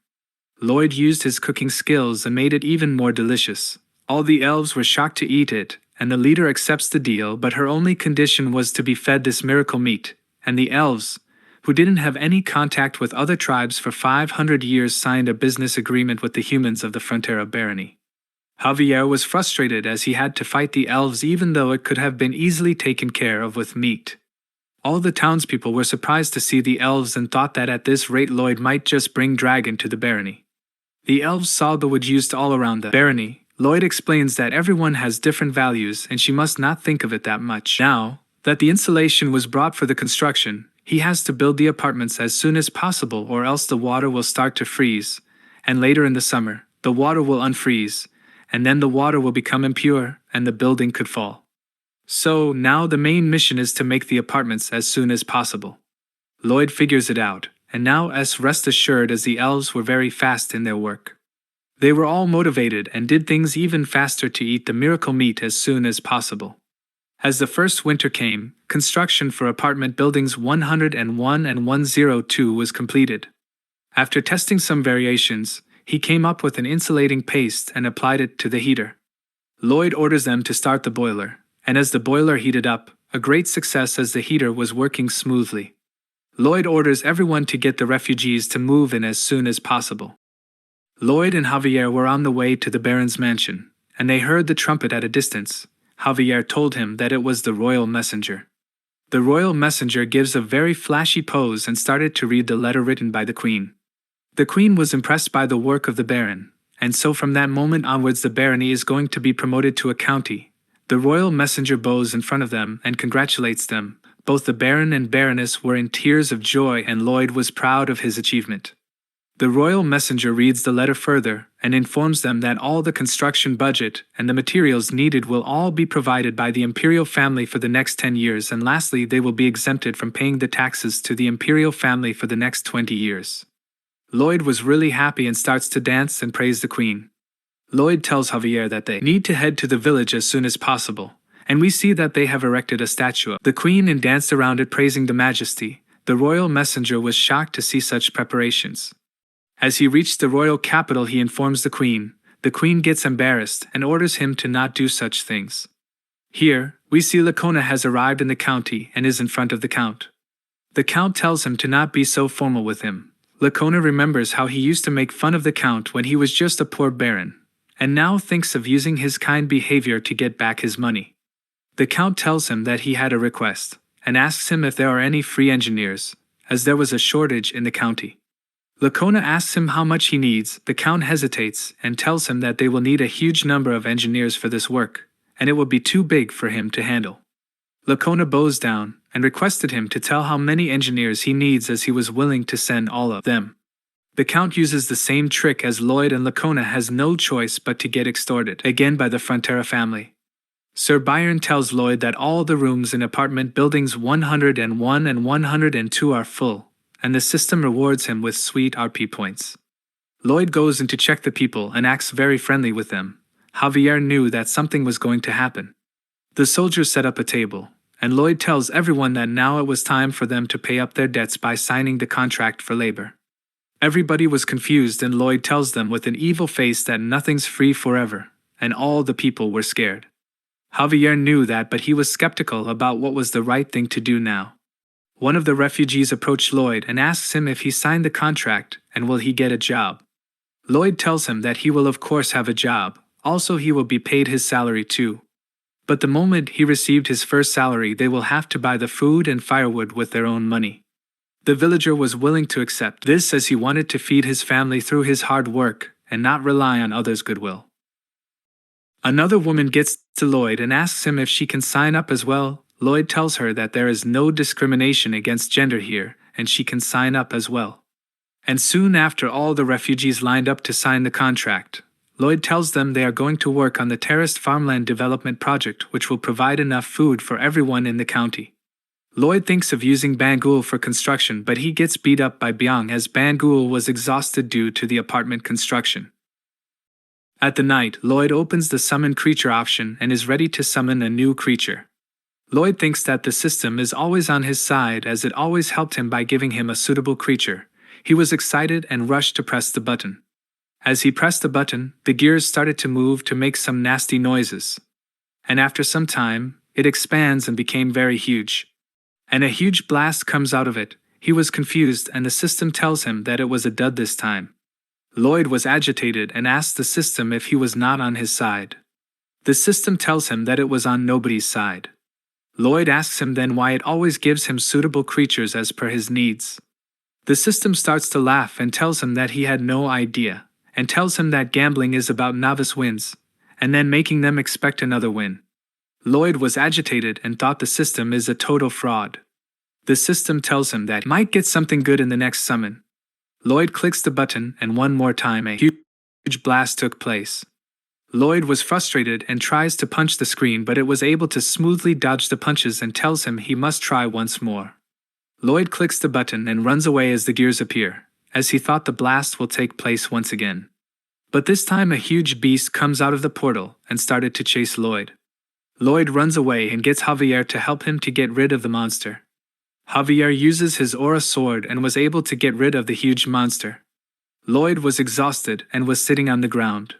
[SPEAKER 1] Lloyd used his cooking skills and made it even more delicious. All the elves were shocked to eat it, and the leader accepts the deal, but her only condition was to be fed this miracle meat, and the elves, who didn't have any contact with other tribes for 500 years, signed a business agreement with the humans of the Frontera Barony. Javier was frustrated as he had to fight the elves even though it could have been easily taken care of with meat. All the townspeople were surprised to see the elves and thought that at this rate Lloyd might just bring dragon to the barony. The elves saw the wood used all around the barony. Lloyd explains that everyone has different values and she must not think of it that much. Now that the insulation was brought for the construction, he has to build the apartments as soon as possible or else the water will start to freeze, and later in the summer, the water will unfreeze, and then the water will become impure and the building could fall. So now the main mission is to make the apartments as soon as possible. Lloyd figures it out, and now rest assured as the elves were very fast in their work. They were all motivated and did things even faster to eat the miracle meat as soon as possible. As the first winter came, construction for apartment buildings 101 and 102 was completed. After testing some variations, he came up with an insulating paste and applied it to the heater. Lloyd orders them to start the boiler, and as the boiler heated up, a great success as the heater was working smoothly. Lloyd orders everyone to get the refugees to move in as soon as possible. Lloyd and Javier were on the way to the Baron's mansion, and they heard the trumpet at a distance. Javier told him that it was the royal messenger. The royal messenger gives a very flashy pose and started to read the letter written by the queen. The queen was impressed by the work of the baron, and so from that moment onwards the barony is going to be promoted to a county. The royal messenger bows in front of them and congratulates them. Both the baron and baroness were in tears of joy and Lloyd was proud of his achievement. The royal messenger reads the letter further and informs them that all the construction budget and the materials needed will all be provided by the imperial family for the next 10 years, and lastly they will be exempted from paying the taxes to the imperial family for the next 20 years. Lloyd was really happy and starts to dance and praise the queen. Lloyd tells Javier that they need to head to the village as soon as possible, and we see that they have erected a statue of the queen and danced around it praising the majesty. The royal messenger was shocked to see such preparations. As he reached the royal capital, he informs the queen. The queen gets embarrassed and orders him to not do such things. Here, we see Lacona has arrived in the county and is in front of the count. The count tells him to not be so formal with him. Lacona remembers how he used to make fun of the count when he was just a poor baron, and now thinks of using his kind behavior to get back his money. The count tells him that he had a request, and asks him if there are any free engineers, as there was a shortage in the county. Lacona asks him how much he needs. The Count hesitates and tells him that they will need a huge number of engineers for this work, and it will be too big for him to handle. Lacona bows down and requested him to tell how many engineers he needs, as he was willing to send all of them. The Count uses the same trick as Lloyd, and Lacona has no choice but to get extorted again by the Frontera family. Sir Byron tells Lloyd that all the rooms in apartment buildings 101 and 102 are full, and the system rewards him with sweet RP points. Lloyd goes in to check the people and acts very friendly with them. Javier knew that something was going to happen. The soldiers set up a table, and Lloyd tells everyone that now it was time for them to pay up their debts by signing the contract for labor. Everybody was confused, and Lloyd tells them with an evil face that nothing's free forever, and all the people were scared. Javier knew that, but he was skeptical about what was the right thing to do now. One of the refugees approached Lloyd and asks him if he signed the contract and will he get a job. Lloyd tells him that he will of course have a job, also he will be paid his salary too. But the moment he received his first salary, they will have to buy the food and firewood with their own money. The villager was willing to accept this, as he wanted to feed his family through his hard work and not rely on others' goodwill. Another woman gets to Lloyd and asks him if she can sign up as well. Lloyd tells her that there is no discrimination against gender here, and she can sign up as well. And soon after, all the refugees lined up to sign the contract. Lloyd tells them they are going to work on the terraced farmland development project, which will provide enough food for everyone in the county. Lloyd thinks of using Bangul for construction, but he gets beat up by Byung, as Bangul was exhausted due to the apartment construction. At the night, Lloyd opens the summon creature option and is ready to summon a new creature. Lloyd thinks that the system is always on his side, as it always helped him by giving him a suitable creature. He was excited and rushed to press the button. As he pressed the button, the gears started to move to make some nasty noises. And after some time, it expands and became very huge. And a huge blast comes out of it. He was confused, and the system tells him that it was a dud this time. Lloyd was agitated and asked the system if he was not on his side. The system tells him that it was on nobody's side. Lloyd asks him then why it always gives him suitable creatures as per his needs. The system starts to laugh and tells him that he had no idea, and tells him that gambling is about novice wins, and then making them expect another win. Lloyd was agitated and thought the system is a total fraud. The system tells him that he might get something good in the next summon. Lloyd clicks the button, and one more time a huge blast took place. Lloyd was frustrated and tries to punch the screen, but it was able to smoothly dodge the punches and tells him he must try once more. Lloyd clicks the button and runs away as the gears appear, as he thought the blast will take place once again. But this time a huge beast comes out of the portal and started to chase Lloyd. Lloyd runs away and gets Javier to help him to get rid of the monster. Javier uses his aura sword and was able to get rid of the huge monster. Lloyd was exhausted and was sitting on the ground.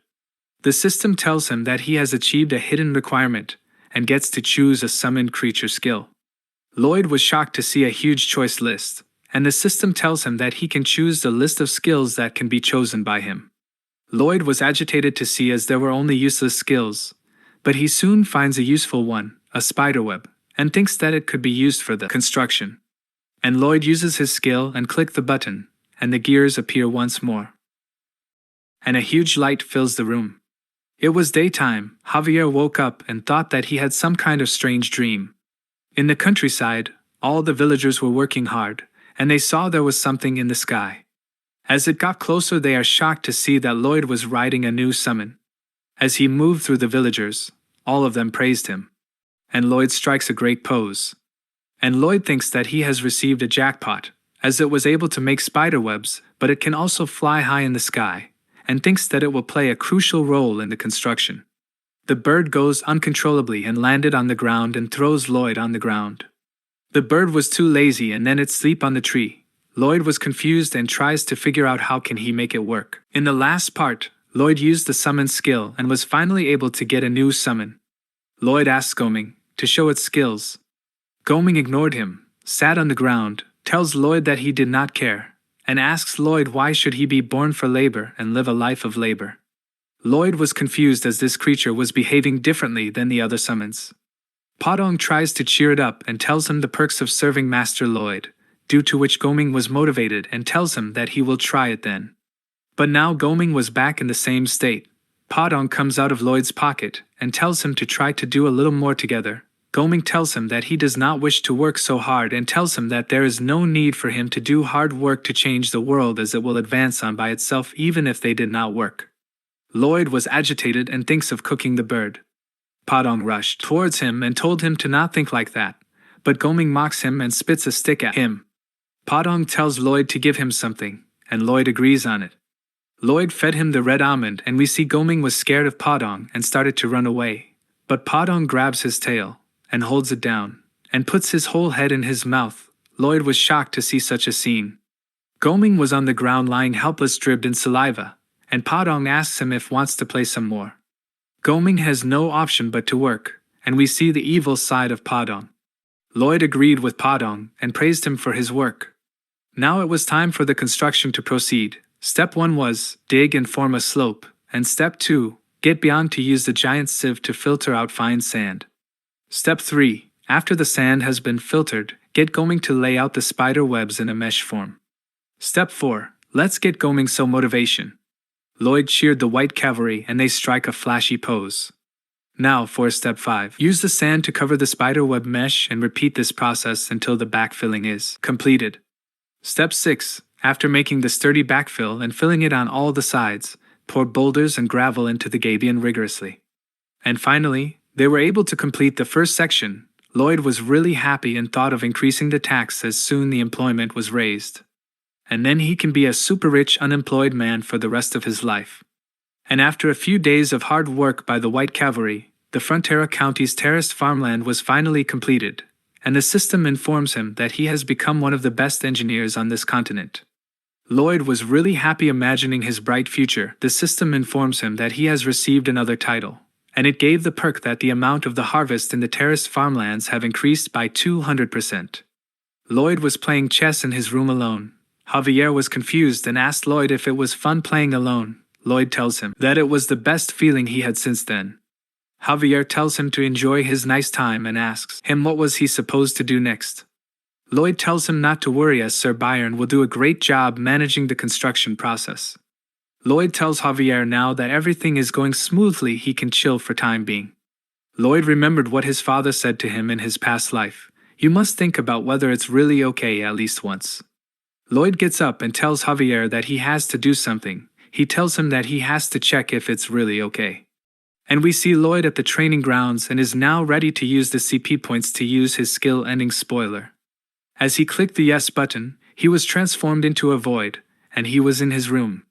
[SPEAKER 1] The system tells him that he has achieved a hidden requirement and gets to choose a summoned creature skill. Lloyd was shocked to see a huge choice list, and the system tells him that he can choose the list of skills that can be chosen by him. Lloyd was agitated to see, as there were only useless skills, but he soon finds a useful one, a spiderweb, and thinks that it could be used for the construction. And Lloyd uses his skill and clicks the button, and the gears appear once more. And a huge light fills the room. It was daytime. Javier woke up and thought that he had some kind of strange dream. In the countryside, all the villagers were working hard, and they saw there was something in the sky. As it got closer, they are shocked to see that Lloyd was riding a new summon. As he moved through the villagers, all of them praised him. And Lloyd strikes a great pose. And Lloyd thinks that he has received a jackpot, as it was able to make spiderwebs, but it can also fly high in the sky, and thinks that it will play a crucial role in the construction. The bird goes uncontrollably and landed on the ground and throws Lloyd on the ground. The bird was too lazy and then it sleep on the tree. Lloyd was confused and tries to figure out how can he make it work. In the last part, Lloyd used the summon skill and was finally able to get a new summon. Lloyd asked Goming to show its skills. Goming ignored him, sat on the ground, tells Lloyd that he did not care, and asks Lloyd why should he be born for labor and live a life of labor. Lloyd was confused as this creature was behaving differently than the other summons. Podong tries to cheer it up and tells him the perks of serving Master Lloyd, due to which Goming was motivated and tells him that he will try it then. But now Goming was back in the same state. Podong comes out of Lloyd's pocket and tells him to try to do a little more together. Goming tells him that he does not wish to work so hard and tells him that there is no need for him to do hard work to change the world, as it will advance on by itself even if they did not work. Lloyd was agitated and thinks of cooking the bird. Podong rushed towards him and told him to not think like that, but Goming mocks him and spits a stick at him. Podong tells Lloyd to give him something, and Lloyd agrees on it. Lloyd fed him the red almond, and we see Goming was scared of Podong and started to run away. But Podong grabs his tail and holds it down, and puts his whole head in his mouth. Lloyd was shocked to see such a scene. Goming was on the ground lying helpless, dripped in saliva, and Podong asks him if wants to play some more. Goming has no option but to work, and we see the evil side of Podong. Lloyd agreed with Podong and praised him for his work. Now it was time for the construction to proceed. Step 1 was, dig and form a slope, and Step 2, get beyond to use the giant sieve to filter out fine sand. Step 3, after the sand has been filtered, get Goming to lay out the spider webs in a mesh form. Step 4, let's get Goming so motivation. Lloyd cheered the white cavalry and they strike a flashy pose. Now for Step 5, use the sand to cover the spider web mesh and repeat this process until the backfilling is completed. Step 6, after making the sturdy backfill and filling it on all the sides, pour boulders and gravel into the gabion rigorously. And finally, they were able to complete the first section. Lloyd was really happy and thought of increasing the tax as soon the employment was raised. And then he can be a super rich unemployed man for the rest of his life. And after a few days of hard work by the White Cavalry, the Frontera County's terraced farmland was finally completed, and the system informs him that he has become one of the best engineers on this continent. Lloyd was really happy imagining his bright future. The system informs him that he has received another title, and it gave the perk that the amount of the harvest in the terraced farmlands have increased by 200%. Lloyd was playing chess in his room alone. Javier was confused and asked Lloyd if it was fun playing alone. Lloyd tells him that it was the best feeling he had since then. Javier tells him to enjoy his nice time and asks him what was he supposed to do next. Lloyd tells him not to worry, as Sir Byron will do a great job managing the construction process. Lloyd tells Javier now that everything is going smoothly, he can chill for time being. Lloyd remembered what his father said to him in his past life. You must think about whether it's really okay at least once. Lloyd gets up and tells Javier that he has to do something. He tells him that he has to check if it's really okay. And we see Lloyd at the training grounds and is now ready to use the CP points to use his skill-ending spoiler. As he clicked the yes button, he was transformed into a void, and he was in his room.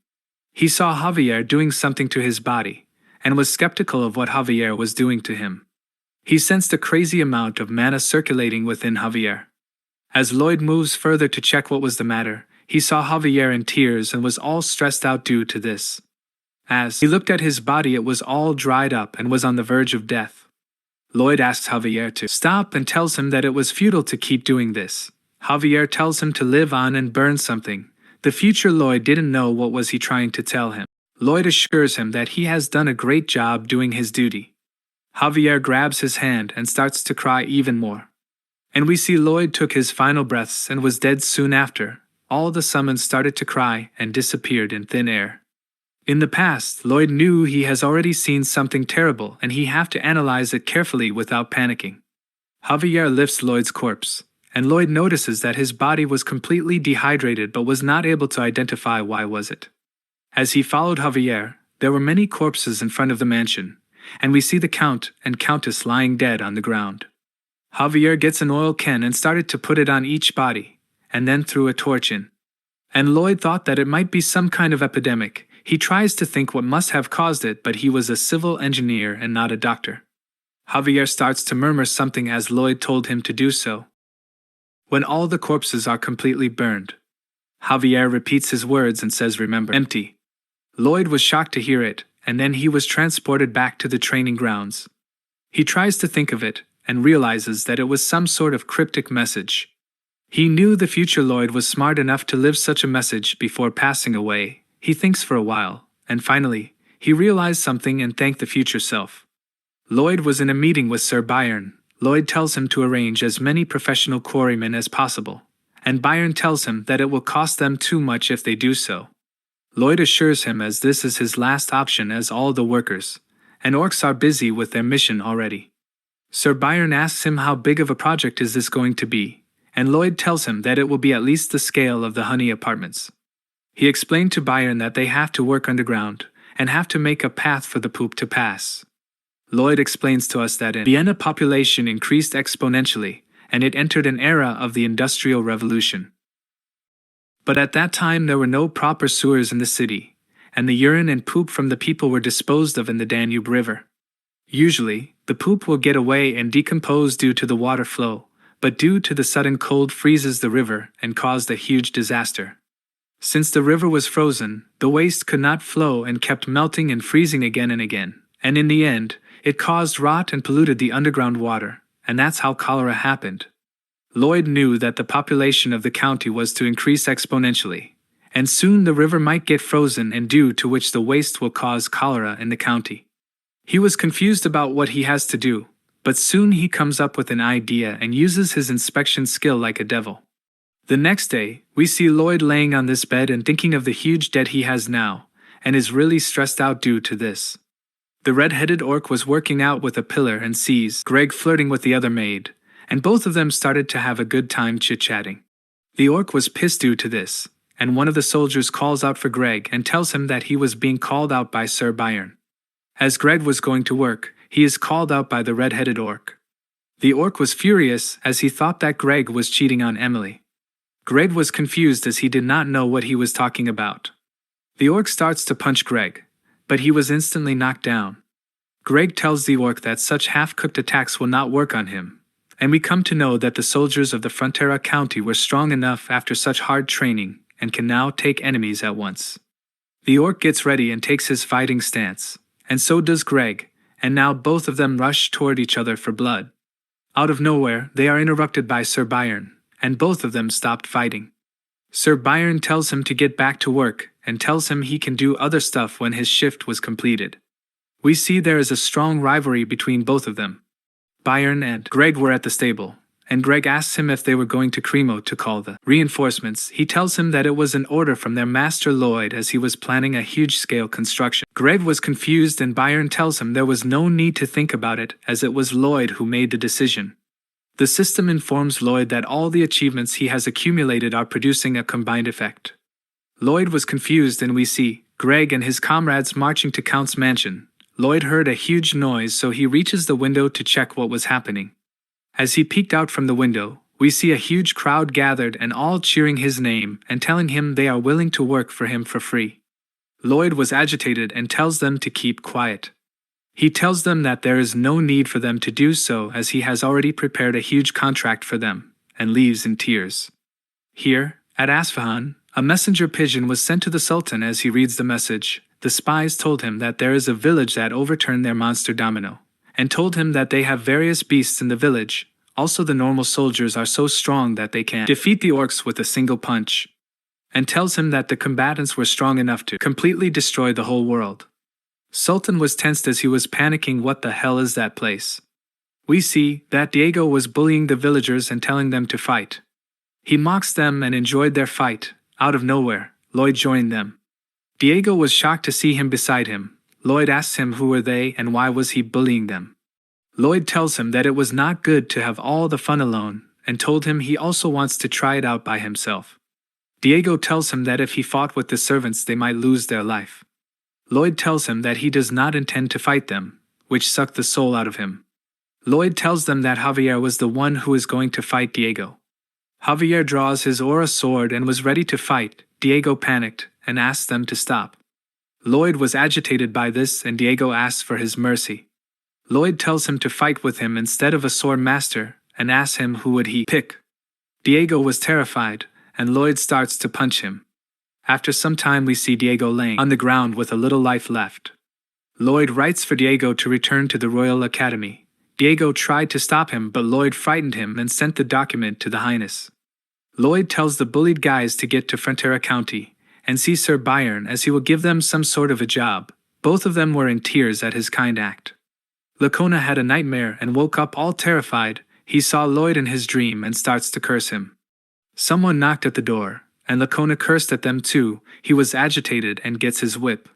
[SPEAKER 1] He saw Javier doing something to his body, and was skeptical of what Javier was doing to him. He sensed a crazy amount of mana circulating within Javier. As Lloyd moves further to check what was the matter, he saw Javier in tears and was all stressed out due to this. As he looked at his body, it was all dried up and was on the verge of death. Lloyd asks Javier to stop and tells him that it was futile to keep doing this. Javier tells him to live on and burn something. The future Lloyd didn't know what was he trying to tell him. Lloyd assures him that he has done a great job doing his duty. Javier grabs his hand and starts to cry even more. And we see Lloyd took his final breaths and was dead soon after. All the summons started to cry and disappeared in thin air. In the past, Lloyd knew he has already seen something terrible and he have to analyze it carefully without panicking. Javier lifts Lloyd's corpse, and Lloyd notices that his body was completely dehydrated but was not able to identify why was it. As he followed Javier, there were many corpses in front of the mansion, and we see the Count and Countess lying dead on the ground. Javier gets an oil can and started to put it on each body, and then threw a torch in. And Lloyd thought that it might be some kind of epidemic. He tries to think what must have caused it, but he was a civil engineer and not a doctor. Javier starts to murmur something as Lloyd told him to do so. When all the corpses are completely burned, Javier repeats his words and says, "Remember, empty." Lloyd was shocked to hear it, and then he was transported back to the training grounds. He tries to think of it, and realizes that it was some sort of cryptic message. He knew the future Lloyd was smart enough to live such a message before passing away. He thinks for a while, and finally, he realized something and thanked the future self. Lloyd was in a meeting with Sir Byron. Lloyd tells him to arrange as many professional quarrymen as possible, and Byron tells him that it will cost them too much if they do so. Lloyd assures him as this is his last option as all the workers and orcs are busy with their mission already. Sir Byron asks him how big of a project is this going to be, and Lloyd tells him that it will be at least the scale of the Honey Apartments. He explained to Byron that they have to work underground and have to make a path for the poop to pass. Lloyd explains to us that in Vienna population increased exponentially, and it entered an era of the Industrial Revolution. But at that time there were no proper sewers in the city, and the urine and poop from the people were disposed of in the Danube River. Usually, the poop will get away and decompose due to the water flow, but due to the sudden cold freezes the river and caused a huge disaster. Since the river was frozen, the waste could not flow and kept melting and freezing again and again, and in the end, it caused rot and polluted the underground water, and that's how cholera happened. Lloyd knew that the population of the county was to increase exponentially, and soon the river might get frozen and due to which the waste will cause cholera in the county. He was confused about what he has to do, but soon he comes up with an idea and uses his inspection skill like a devil. The next day, we see Lloyd laying on this bed and thinking of the huge debt he has now, and is really stressed out due to this. The red-headed orc was working out with a pillar and sees Greg flirting with the other maid, and both of them started to have a good time chit-chatting. The orc was pissed due to this, and one of the soldiers calls out for Greg and tells him that he was being called out by Sir Byron. As Greg was going to work, he is called out by the red-headed orc. The orc was furious as he thought that Greg was cheating on Emily. Greg was confused as he did not know what he was talking about. The orc starts to punch Greg, but he was instantly knocked down. Greg tells the orc that such half-cooked attacks will not work on him, and we come to know that the soldiers of the Frontera County were strong enough after such hard training and can now take enemies at once. The orc gets ready and takes his fighting stance, and so does Greg, and now both of them rush toward each other for blood. Out of nowhere, they are interrupted by Sir Byron, and both of them stopped fighting. Sir Byron tells him to get back to work and tells him he can do other stuff when his shift was completed. We see there is a strong rivalry between both of them. Byron and Greg were at the stable, and Greg asks him if they were going to Cremo to call the reinforcements. He tells him that it was an order from their master Lloyd as he was planning a huge-scale construction. Greg was confused and Byron tells him there was no need to think about it as it was Lloyd who made the decision. The system informs Lloyd that all the achievements he has accumulated are producing a combined effect. Lloyd was confused and we see Greg and his comrades marching to Count's mansion. Lloyd heard a huge noise so he reaches the window to check what was happening. As he peeked out from the window, we see a huge crowd gathered and all cheering his name and telling him they are willing to work for him for free. Lloyd was agitated and tells them to keep quiet. He tells them that there is no need for them to do so as he has already prepared a huge contract for them, and leaves in tears. Here, at Asfahan, a messenger pigeon was sent to the Sultan. As he reads the message, the spies told him that there is a village that overturned their monster domino, and told him that they have various beasts in the village. Also the normal soldiers are so strong that they can defeat the orcs with a single punch, and tells him that the combatants were strong enough to completely destroy the whole world. Sultan was tensed as he was panicking. What the hell is that place? We see that Diego was bullying the villagers and telling them to fight. He mocks them and enjoyed their fight. Out of nowhere, Lloyd joined them. Diego was shocked to see him beside him. Lloyd asks him who were they and why was he bullying them. Lloyd tells him that it was not good to have all the fun alone, and told him he also wants to try it out by himself. Diego tells him that if he fought with the servants they might lose their life. Lloyd tells him that he does not intend to fight them, which sucked the soul out of him. Lloyd tells them that Javier was the one who is going to fight Diego. Javier draws his aura sword and was ready to fight. Diego panicked and asked them to stop. Lloyd was agitated by this and Diego asks for his mercy. Lloyd tells him to fight with him instead of a sword master and asks him who would he pick. Diego was terrified and Lloyd starts to punch him. After some time we see Diego laying on the ground with a little life left. Lloyd writes for Diego to return to the Royal Academy. Diego tried to stop him but Lloyd frightened him and sent the document to the Highness. Lloyd tells the bullied guys to get to Frontera County and see Sir Byron as he will give them some sort of a job. Both of them were in tears at his kind act. Lacona had a nightmare and woke up all terrified. He saw Lloyd in his dream and starts to curse him. Someone knocked at the door, and Lacona cursed at them too. He was agitated and gets his whip.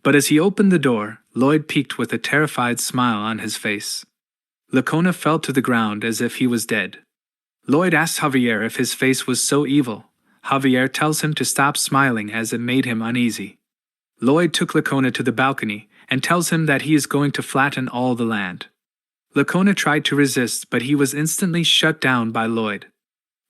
[SPEAKER 1] But as he opened the door, Lloyd peeked with a terrified smile on his face. Lacona fell to the ground as if he was dead. Lloyd asks Javier if his face was so evil. Javier tells him to stop smiling as it made him uneasy. Lloyd took Lacona to the balcony and tells him that he is going to flatten all the land. Lacona tried to resist, but he was instantly shut down by Lloyd.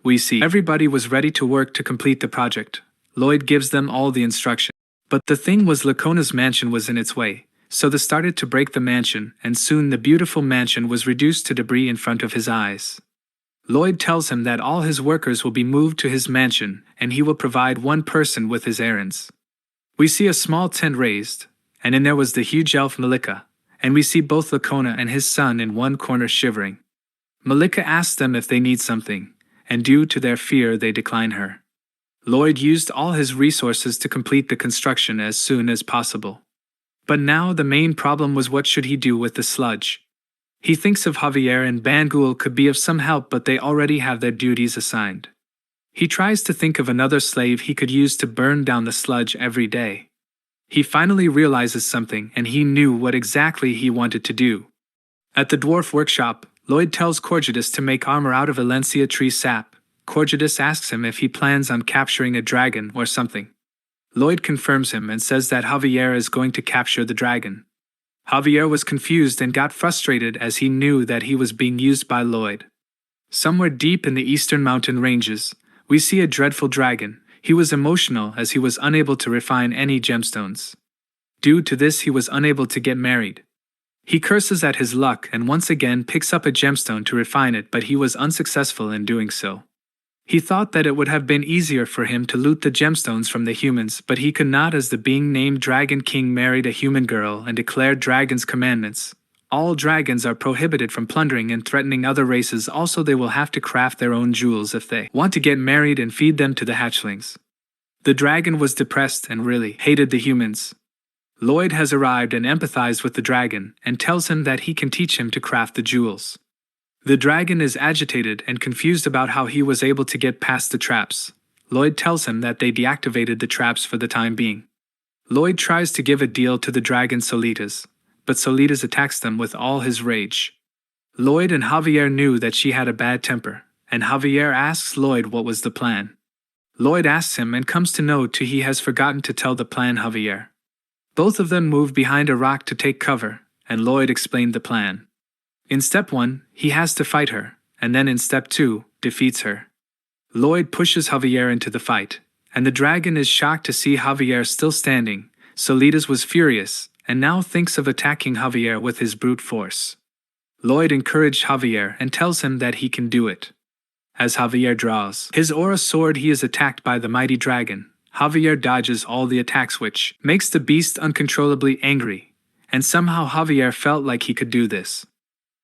[SPEAKER 1] We see everybody was ready to work to complete the project. Lloyd gives them all the instructions. But the thing was, Lacona's mansion was in its way, so they started to break the mansion, and soon the beautiful mansion was reduced to debris in front of his eyes. Lloyd tells him that all his workers will be moved to his mansion, and he will provide one person with his errands. We see a small tent raised, and in there was the huge elf Malika, and we see both Lacona and his son in one corner shivering. Malika asks them if they need something, and due to their fear they decline her. Lloyd used all his resources to complete the construction as soon as possible. But now the main problem was, what should he do with the sludge? He thinks of Javier and Bangul could be of some help, but they already have their duties assigned. He tries to think of another slave he could use to burn down the sludge every day. He finally realizes something, and he knew what exactly he wanted to do. At the dwarf workshop, Lloyd tells Corgidus to make armor out of Valencia tree sap. Corgidus asks him if he plans on capturing a dragon or something. Lloyd confirms him and says that Javier is going to capture the dragon. Javier was confused and got frustrated as he knew that he was being used by Lloyd. Somewhere deep in the eastern mountain ranges, we see a dreadful dragon. He was emotional as he was unable to refine any gemstones. Due to this, he was unable to get married. He curses at his luck and once again picks up a gemstone to refine it, but he was unsuccessful in doing so. He thought that it would have been easier for him to loot the gemstones from the humans, but he could not, as the being named Dragon King married a human girl and declared dragon's commandments. All dragons are prohibited from plundering and threatening other races. Also, they will have to craft their own jewels if they want to get married and feed them to the hatchlings. The dragon was depressed and really hated the humans. Lloyd has arrived and empathized with the dragon and tells him that he can teach him to craft the jewels. The dragon is agitated and confused about how he was able to get past the traps. Lloyd tells him that they deactivated the traps for the time being. Lloyd tries to give a deal to the dragon Solitas, but Solitas attacks them with all his rage. Lloyd and Javier knew that she had a bad temper, and Javier asks Lloyd what was the plan. Lloyd asks him and comes to know too he has forgotten to tell the plan Javier. Both of them moved behind a rock to take cover, and Lloyd explained the plan. In step 1, he has to fight her, and then in step 2, defeats her. Lloyd pushes Javier into the fight, and the dragon is shocked to see Javier still standing. Solitas was furious, and now thinks of attacking Javier with his brute force. Lloyd encouraged Javier and tells him that he can do it. As Javier draws his aura sword, he is attacked by the mighty dragon. Javier dodges all the attacks, which makes the beast uncontrollably angry, and somehow Javier felt like he could do this.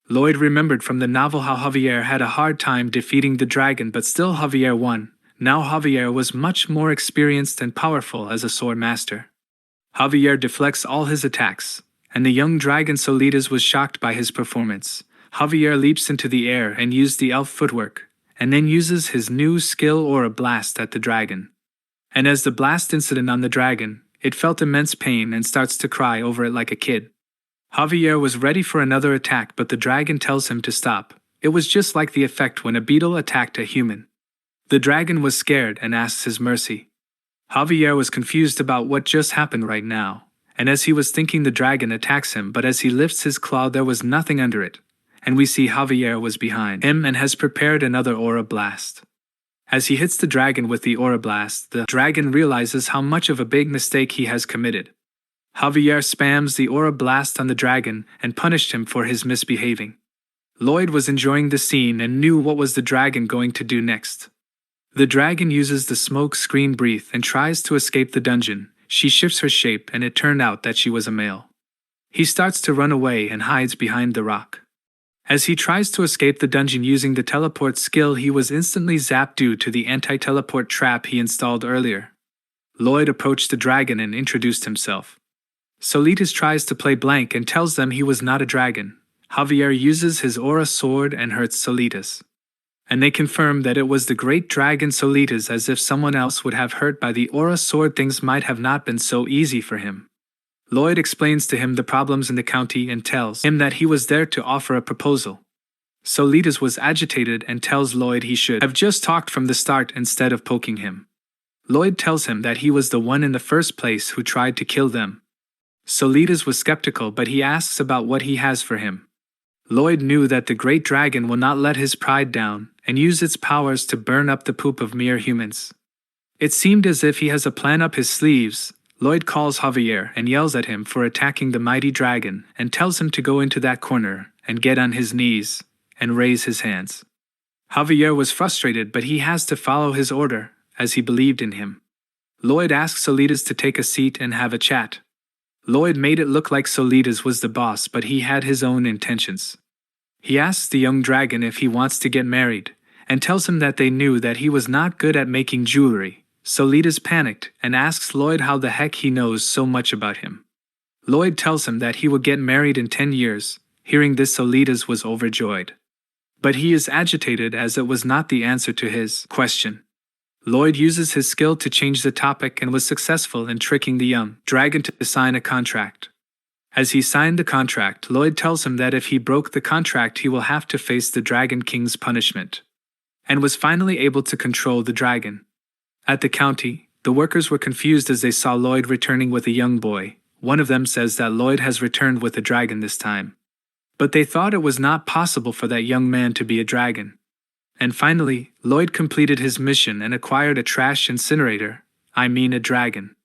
[SPEAKER 1] Lloyd remembered from the novel how Javier had a hard time defeating the dragon, but still Javier won. Now Javier was much more experienced and powerful as a sword master. Javier deflects all his attacks, and the young dragon Solitas was shocked by his performance. Javier leaps into the air and used the elf footwork, and then uses his new skill Aura Blast at the dragon. And as the blast incident on the dragon, it felt immense pain and starts to cry over it like a kid. Javier was ready for another attack, but the dragon tells him to stop. It was just like the effect when a beetle attacked a human. The dragon was scared and asks his mercy. Javier was confused about what just happened right now, and as he was thinking, the dragon attacks him, but as he lifts his claw there was nothing under it, and we see Javier was behind him and has prepared another Aura Blast. As he hits the dragon with the Aura Blast, the dragon realizes how much of a big mistake he has committed. Javier spams the Aura Blast on the dragon and punished him for his misbehaving. Lloyd was enjoying the scene and knew what was the dragon going to do next. The dragon uses the smoke screen breath and tries to escape the dungeon. She shifts her shape and it turned out that she was a male. He starts to run away and hides behind the rock. As he tries to escape the dungeon using the teleport skill, he was instantly zapped due to the anti-teleport trap he installed earlier. Lloyd approached the dragon and introduced himself. Solitas tries to play blank and tells them he was not a dragon. Javier uses his aura sword and hurts Solitas. And they confirmed that it was the great dragon Solitas, as if someone else would have hurt by the aura sword things might have not been so easy for him. Lloyd explains to him the problems in the county and tells him that he was there to offer a proposal. Solitas was agitated and tells Lloyd he should have just talked from the start instead of poking him. Lloyd tells him that he was the one in the first place who tried to kill them. Solitas was skeptical, but he asks about what he has for him. Lloyd knew that the great dragon will not let his pride down and use its powers to burn up the poop of mere humans. It seemed as if he has a plan up his sleeves. Lloyd calls Javier and yells at him for attacking the mighty dragon and tells him to go into that corner and get on his knees and raise his hands. Javier was frustrated, but he has to follow his order, as he believed in him. Lloyd asks Solitas to take a seat and have a chat. Lloyd made it look like Solitas was the boss, but he had his own intentions. He asks the young dragon if he wants to get married, and tells him that they knew that he was not good at making jewelry. Solitas panicked and asks Lloyd how the heck he knows so much about him. Lloyd tells him that he will get married in 10 years. Hearing this, Solitas was overjoyed. But he is agitated as it was not the answer to his question. Lloyd uses his skill to change the topic and was successful in tricking the young dragon to sign a contract. As he signed the contract, Lloyd tells him that if he broke the contract he will have to face the Dragon King's punishment, and was finally able to control the dragon. At the county, the workers were confused as they saw Lloyd returning with a young boy. One of them says that Lloyd has returned with a dragon this time. But they thought it was not possible for that young man to be a dragon. And finally, Lloyd completed his mission and acquired a trash incinerator, a dragon.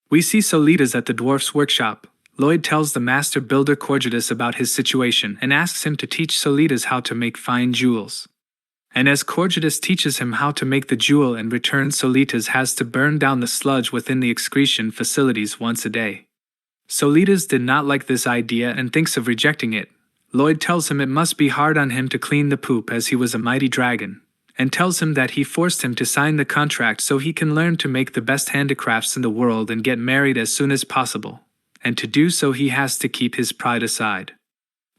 [SPEAKER 1] We see Solitas at the dwarf's workshop. Lloyd tells the master builder Corgidus about his situation and asks him to teach Solitas how to make fine jewels. And as Corgidus teaches him how to make the jewel in return, Solitas has to burn down the sludge within the excretion facilities once a day. Solitas did not like this idea and thinks of rejecting it. Lloyd tells him it must be hard on him to clean the poop as he was a mighty dragon, and tells him that he forced him to sign the contract so he can learn to make the best handicrafts in the world and get married as soon as possible, and to do so he has to keep his pride aside.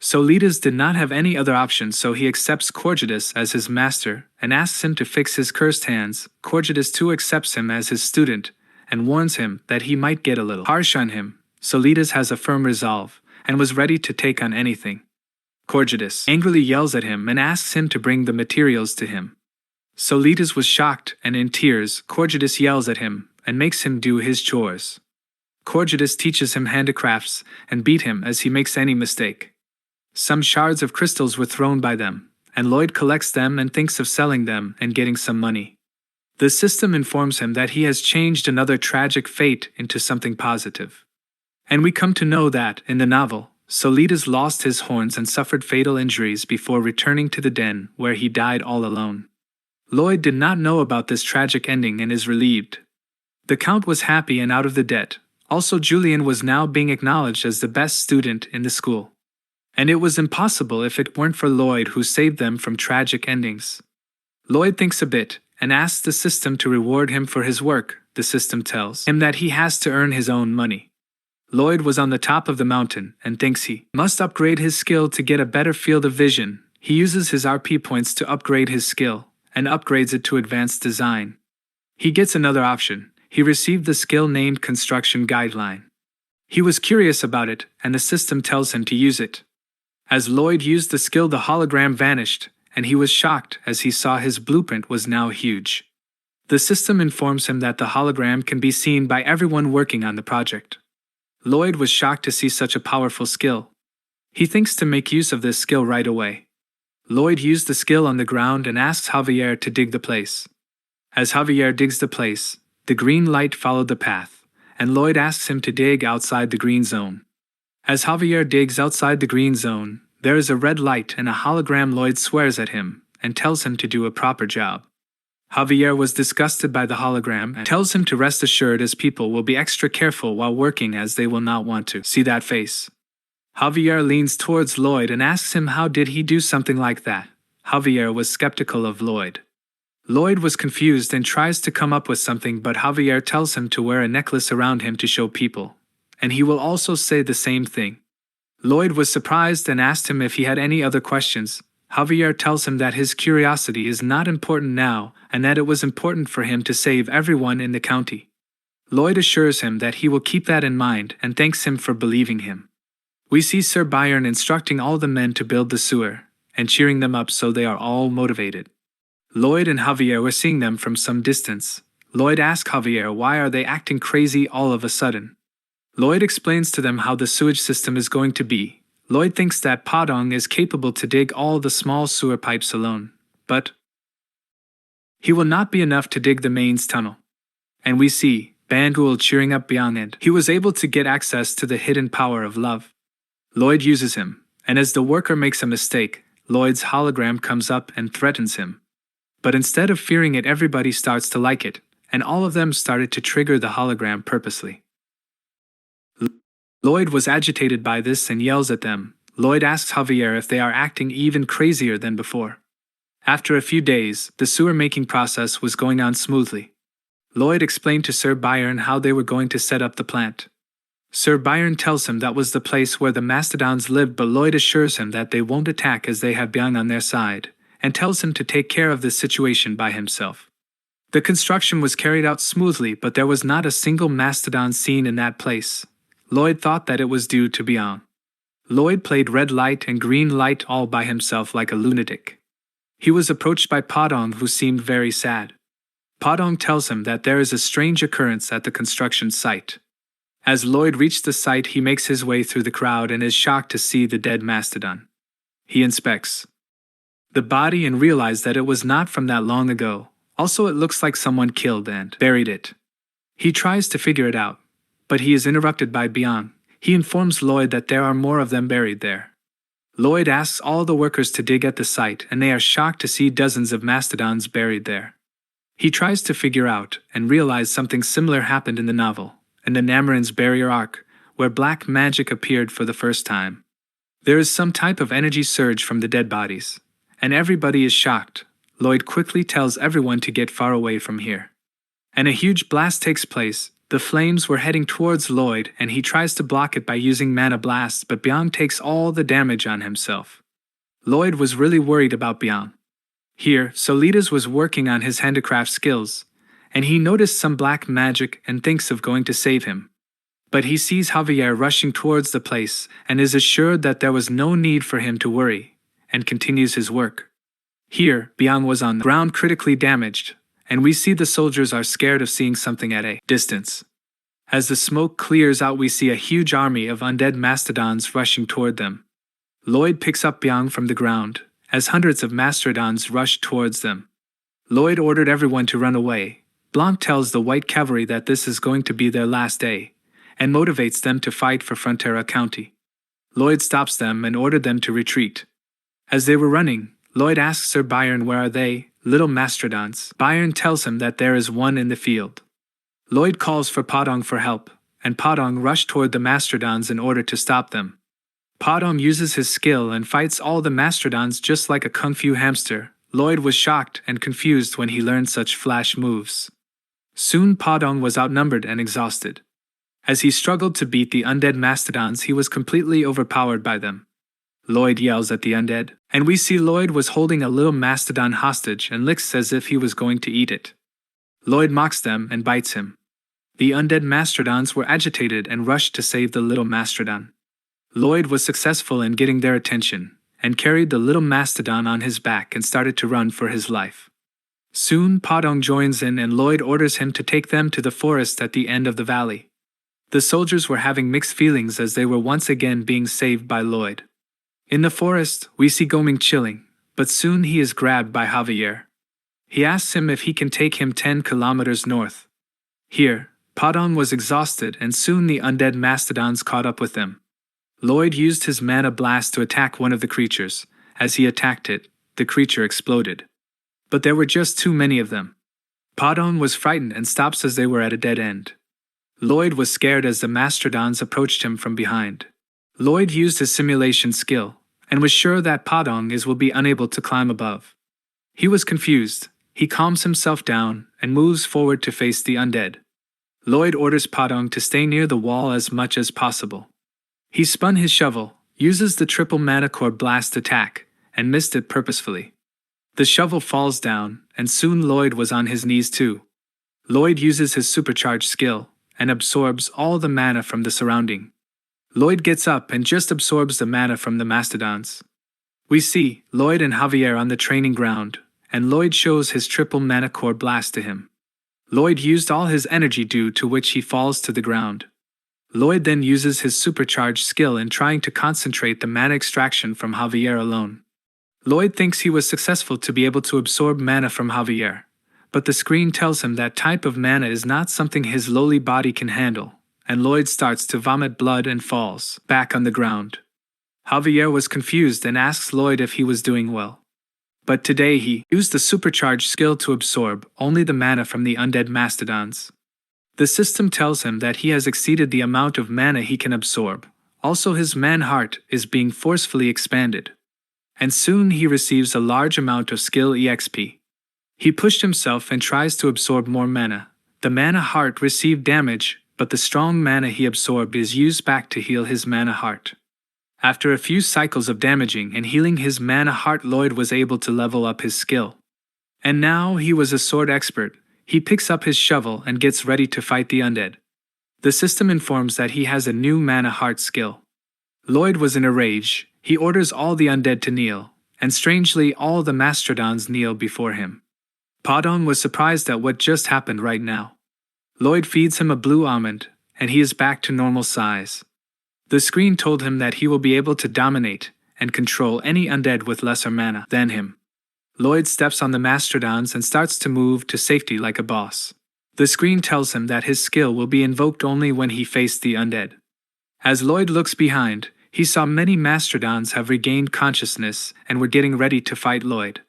[SPEAKER 1] Solitas did not have any other option, so he accepts Corgidus as his master and asks him to fix his cursed hands. Corgidus too accepts him as his student and warns him that he might get a little harsh on him. Solitas has a firm resolve and was ready to take on anything. Corgidus angrily yells at him and asks him to bring the materials to him. Solitas was shocked and in tears. Corgidus yells at him and makes him do his chores. Corgidus teaches him handicrafts and beat him as he makes any mistake. Some shards of crystals were thrown by them, and Lloyd collects them and thinks of selling them and getting some money. The system informs him that he has changed another tragic fate into something positive. And we come to know that, in the novel, Solitas lost his horns and suffered fatal injuries before returning to the den where he died all alone. Lloyd did not know about this tragic ending and is relieved. The Count was happy and out of the debt. Also, Julian was now being acknowledged as the best student in the school. And it was impossible if it weren't for Lloyd, who saved them from tragic endings. Lloyd thinks a bit and asks the system to reward him for his work. The system tells him that he has to earn his own money. Lloyd was on the top of the mountain and thinks he must upgrade his skill to get a better field of vision. He uses his RP points to upgrade his skill and upgrades it to advanced design. He gets another option. He received the skill named Construction Guideline. He was curious about it and the system tells him to use it. As Lloyd used the skill, the hologram vanished and he was shocked as he saw his blueprint was now huge. The system informs him that the hologram can be seen by everyone working on the project. Lloyd was shocked to see such a powerful skill. He thinks to make use of this skill right away. Lloyd used the skill on the ground and asks Javier to dig the place. As Javier digs the place, the green light followed the path, and Lloyd asks him to dig outside the green zone. As Javier digs outside the green zone, there is a red light and a hologram. Lloyd swears at him and tells him to do a proper job. Javier was disgusted by the hologram and tells him to rest assured, as people will be extra careful while working as they will not want to see that face. Javier leans towards Lloyd and asks him how did he do something like that. Javier was skeptical of Lloyd. Lloyd was confused and tries to come up with something, but Javier tells him to wear a necklace around him to show people, and he will also say the same thing. Lloyd was surprised and asked him if he had any other questions. Javier tells him that his curiosity is not important now and that it was important for him to save everyone in the county. Lloyd assures him that he will keep that in mind and thanks him for believing him. We see Sir Byron instructing all the men to build the sewer and cheering them up so they are all motivated. Lloyd and Javier were seeing them from some distance. Lloyd asks Javier why are they acting crazy all of a sudden. Lloyd explains to them how the sewage system is going to be. Lloyd thinks that Padong is capable to dig all the small sewer pipes alone, but he will not be enough to dig the mains tunnel. And we see Bangul cheering up Byung and he was able to get access to the hidden power of love. Lloyd uses him, and as the worker makes a mistake, Lloyd's hologram comes up and threatens him. But instead of fearing it, everybody starts to like it, and all of them started to trigger the hologram purposely. Lloyd was agitated by this and yells at them. Lloyd asks Javier if they are acting even crazier than before. After a few days, the sewer-making process was going on smoothly. Lloyd explained to Sir Byron how they were going to set up the plant. Sir Byron tells him that was the place where the mastodons lived, but Lloyd assures him that they won't attack as they have Byung on their side, and tells him to take care of this situation by himself. The construction was carried out smoothly, but there was not a single mastodon seen in that place. Lloyd thought that it was due to Byung. Lloyd played red light and green light all by himself like a lunatic. He was approached by Padong, who seemed very sad. Padong tells him that there is a strange occurrence at the construction site. As Lloyd reached the site, he makes his way through the crowd and is shocked to see the dead mastodon. He inspects the body and realizes that it was not from that long ago. Also, it looks like someone killed and buried it. He tries to figure it out, but he is interrupted by Byung. He informs Lloyd that there are more of them buried there. Lloyd asks all the workers to dig at the site, and they are shocked to see dozens of mastodons buried there. He tries to figure out and realize something similar happened in the novel, in the Namarin's barrier arc, where black magic appeared for the first time. There is some type of energy surge from the dead bodies, and everybody is shocked. Lloyd quickly tells everyone to get far away from here. And a huge blast takes place. The flames were heading towards Lloyd, and he tries to block it by using mana blast, but Byung takes all the damage on himself. Lloyd was really worried about Byung. Here, Solitas was working on his handicraft skills, and he noticed some black magic and thinks of going to save him. But he sees Javier rushing towards the place and is assured that there was no need for him to worry, and continues his work. Here, Byung was on the ground critically damaged, and we see the soldiers are scared of seeing something at a distance. As the smoke clears out, we see a huge army of undead mastodons rushing toward them. Lloyd picks up Byung from the ground, as hundreds of mastodons rush towards them. Lloyd ordered everyone to run away. Blanc tells the White Cavalry that this is going to be their last day, and motivates them to fight for Frontera County. Lloyd stops them and ordered them to retreat. As they were running, Lloyd asks Sir Byron where are they, little mastodons. Byron tells him that there is one in the field. Lloyd calls for Padong for help, and Padong rushed toward the mastodons in order to stop them. Padong uses his skill and fights all the mastodons just like a kung fu hamster. Lloyd was shocked and confused when he learned such flash moves. Soon Padong was outnumbered and exhausted. As he struggled to beat the undead mastodons, he was completely overpowered by them. Lloyd yells at the undead, and we see Lloyd was holding a little mastodon hostage and licks as if he was going to eat it. Lloyd mocks them and bites him. The undead mastodons were agitated and rushed to save the little mastodon. Lloyd was successful in getting their attention, and carried the little mastodon on his back and started to run for his life. Soon Padong joins in and Lloyd orders him to take them to the forest at the end of the valley. The soldiers were having mixed feelings as they were once again being saved by Lloyd. In the forest, we see Goming chilling, but soon he is grabbed by Javier. He asks him if he can take him 10 kilometers north. Here, Padong was exhausted and soon the undead mastodons caught up with them. Lloyd used his mana blast to attack one of the creatures. As he attacked it, the creature exploded. But there were just too many of them. Padong was frightened and stops as they were at a dead end. Lloyd was scared as the mastodons approached him from behind. Lloyd used his simulation skill, and was sure that Padong will be unable to climb above. He was confused. He calms himself down and moves forward to face the undead. Lloyd orders Padong to stay near the wall as much as possible. He spun his shovel, uses the triple mana core blast attack, and missed it purposefully. The shovel falls down, and soon Lloyd was on his knees too. Lloyd uses his supercharged skill, and absorbs all the mana from the surrounding. Lloyd gets up and just absorbs the mana from the mastodons. We see Lloyd and Javier on the training ground, and Lloyd shows his triple mana core blast to him. Lloyd used all his energy, due to which he falls to the ground. Lloyd then uses his supercharged skill in trying to concentrate the mana extraction from Javier alone. Lloyd thinks he was successful to be able to absorb mana from Javier, but the screen tells him that type of mana is not something his lowly body can handle, and Lloyd starts to vomit blood and falls back on the ground. Javier was confused and asks Lloyd if he was doing well. But today he used the supercharged skill to absorb only the mana from the undead mastodons. The system tells him that he has exceeded the amount of mana he can absorb. Also, his man heart is being forcefully expanded. And soon he receives a large amount of skill EXP. He pushed himself and tries to absorb more mana. The mana heart received damage, but the strong mana he absorbed is used back to heal his mana heart. After a few cycles of damaging and healing his mana heart, Lloyd was able to level up his skill. And now he was a sword expert. He picks up his shovel and gets ready to fight the undead. The system informs that he has a new mana heart skill. Lloyd was in a rage. He orders all the undead to kneel, and strangely all the mastodons kneel before him. Padong was surprised at what just happened right now. Lloyd feeds him a blue almond, and he is back to normal size. The screen told him that he will be able to dominate and control any undead with lesser mana than him. Lloyd steps on the mastodons and starts to move to safety like a boss. The screen tells him that his skill will be invoked only when he faced the undead. As Lloyd looks behind, he saw many mastodons have regained consciousness and were getting ready to fight Lloyd.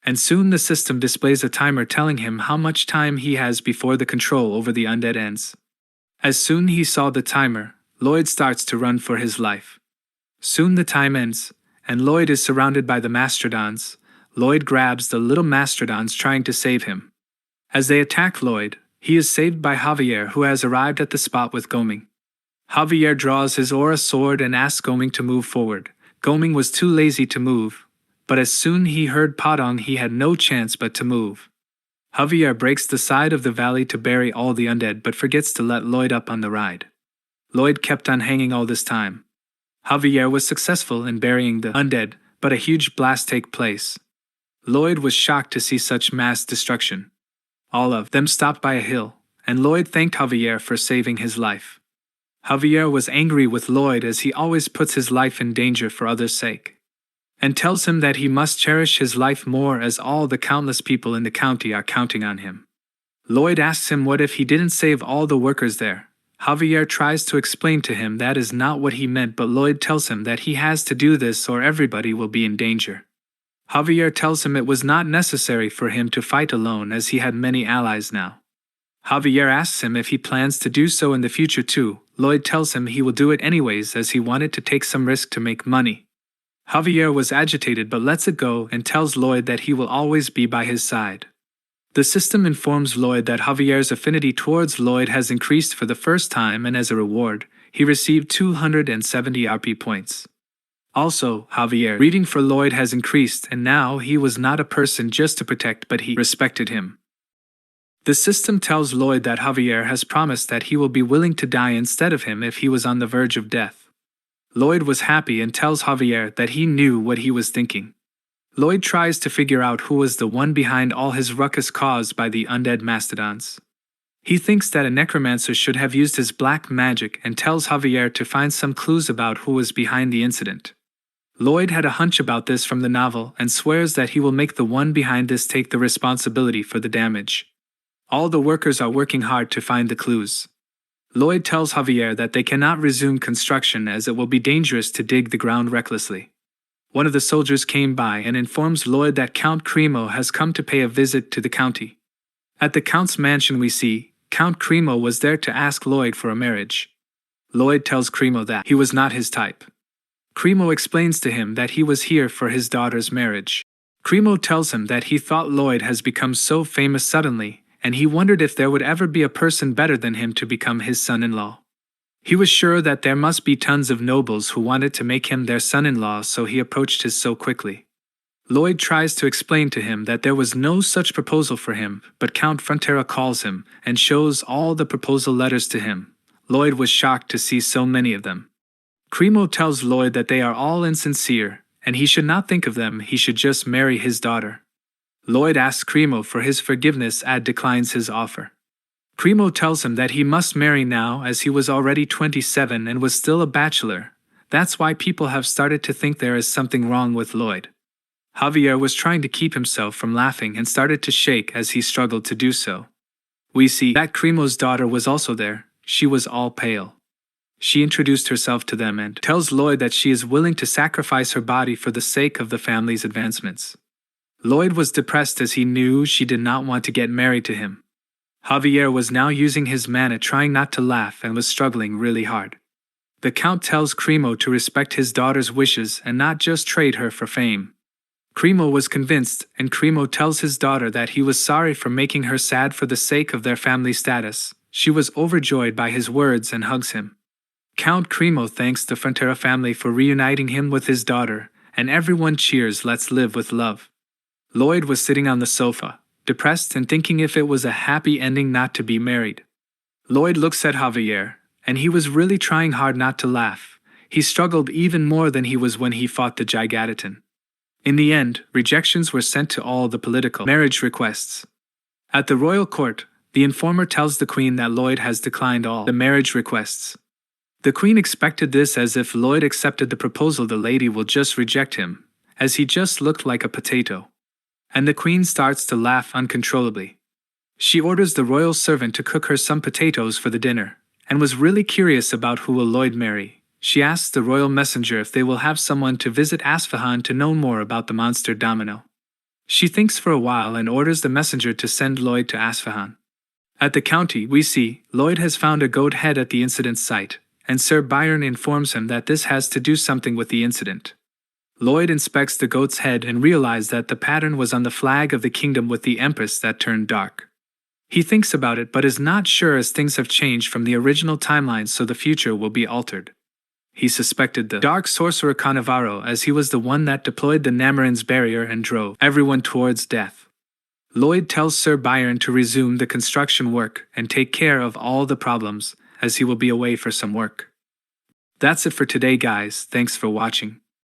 [SPEAKER 1] And soon the system displays a timer telling him how much time he has before the control over the undead ends. As soon he saw the timer, Lloyd starts to run for his life. Soon the time ends, and Lloyd is surrounded by the mastodons. Lloyd grabs the little mastodons trying to save him. As they attack Lloyd, he is saved by Javier, who has arrived at the spot with Goming. Javier draws his aura sword and asks Goming to move forward. Goming was too lazy to move, but as soon he heard Padong, he had no chance but to move. Javier breaks the side of the valley to bury all the undead but forgets to let Lloyd up on the ride. Lloyd kept on hanging all this time. Javier was successful in burying the undead, but a huge blast takes place. Lloyd was shocked to see such mass destruction. All of them stopped by a hill, and Lloyd thanked Javier for saving his life. Javier was angry with Lloyd as he always puts his life in danger for others' sake, and tells him that he must cherish his life more as all the countless people in the county are counting on him. Lloyd asks him what if he didn't save all the workers there. Javier tries to explain to him that is not what he meant, but Lloyd tells him that he has to do this or everybody will be in danger. Javier tells him it was not necessary for him to fight alone as he had many allies now. Javier asks him if he plans to do so in the future too. Lloyd tells him he will do it anyways as he wanted to take some risk to make money. Javier was agitated but lets it go and tells Lloyd that he will always be by his side. The system informs Lloyd that Javier's affinity towards Lloyd has increased for the first time, and as a reward, he received 270 RP points. Also, Javier reading for Lloyd has increased, and now he was not a person just to protect but he respected him. The system tells Lloyd that Javier has promised that he will be willing to die instead of him if he was on the verge of death. Lloyd was happy and tells Javier that he knew what he was thinking. Lloyd tries to figure out who was the one behind all his ruckus caused by the undead mastodons. He thinks that a necromancer should have used his black magic and tells Javier to find some clues about who was behind the incident. Lloyd had a hunch about this from the novel and swears that he will make the one behind this take the responsibility for the damage. All the workers are working hard to find the clues. Lloyd tells Javier that they cannot resume construction as it will be dangerous to dig the ground recklessly. One of the soldiers came by and informs Lloyd that Count Cremo has come to pay a visit to the county. At the Count's mansion we see, Count Cremo was there to ask Lloyd for a marriage. Lloyd tells Cremo that he was not his type. Cremo explains to him that he was here for his daughter's marriage. Cremo tells him that he thought Lloyd has become so famous suddenly, and he wondered if there would ever be a person better than him to become his son-in-law. He was sure that there must be tons of nobles who wanted to make him their son-in-law, so he approached his so quickly. Lloyd tries to explain to him that there was no such proposal for him, but Count Frontera calls him and shows all the proposal letters to him. Lloyd was shocked to see so many of them. Cremo tells Lloyd that they are all insincere, and he should not think of them, he should just marry his daughter. Lloyd asks Cremo for his forgiveness and declines his offer. Cremo tells him that he must marry now as he was already 27 and was still a bachelor. That's why people have started to think there is something wrong with Lloyd. Javier was trying to keep himself from laughing and started to shake as he struggled to do so. We see that Cremo's daughter was also there. She was all pale. She introduced herself to them and tells Lloyd that she is willing to sacrifice her body for the sake of the family's advancements. Lloyd was depressed as he knew she did not want to get married to him. Javier was now using his mana trying not to laugh and was struggling really hard. The Count tells Cremo to respect his daughter's wishes and not just trade her for fame. Cremo was convinced, and Cremo tells his daughter that he was sorry for making her sad for the sake of their family status. She was overjoyed by his words and hugs him. Count Cremo thanks the Frontera family for reuniting him with his daughter, and everyone cheers "Let's live with love." Lloyd was sitting on the sofa, depressed and thinking if it was a happy ending not to be married. Lloyd looks at Javier, and he was really trying hard not to laugh. He struggled even more than he was when he fought the Gigatitan. In the end, rejections were sent to all the political marriage requests. At the royal court, the informer tells the queen that Lloyd has declined all the marriage requests. The queen expected this, as if Lloyd accepted the proposal the lady will just reject him, as he just looked like a potato. And the queen starts to laugh uncontrollably. She orders the royal servant to cook her some potatoes for the dinner, and was really curious about who will Lloyd marry. She asks the royal messenger if they will have someone to visit Asfahan to know more about the monster Domino. She thinks for a while and orders the messenger to send Lloyd to Asfahan. At the county, we see Lloyd has found a goat head at the incident site, and Sir Byron informs him that this has to do something with the incident. Lloyd inspects the goat's head and realizes that the pattern was on the flag of the kingdom with the Empress that turned dark. He thinks about it but is not sure, as things have changed from the original timeline, so the future will be altered. He suspected the dark sorcerer Cannavaro, as he was the one that deployed the Namarin's barrier and drove everyone towards death. Lloyd tells Sir Byron to resume the construction work and take care of all the problems, as he will be away for some work. That's it for today, guys. Thanks for watching.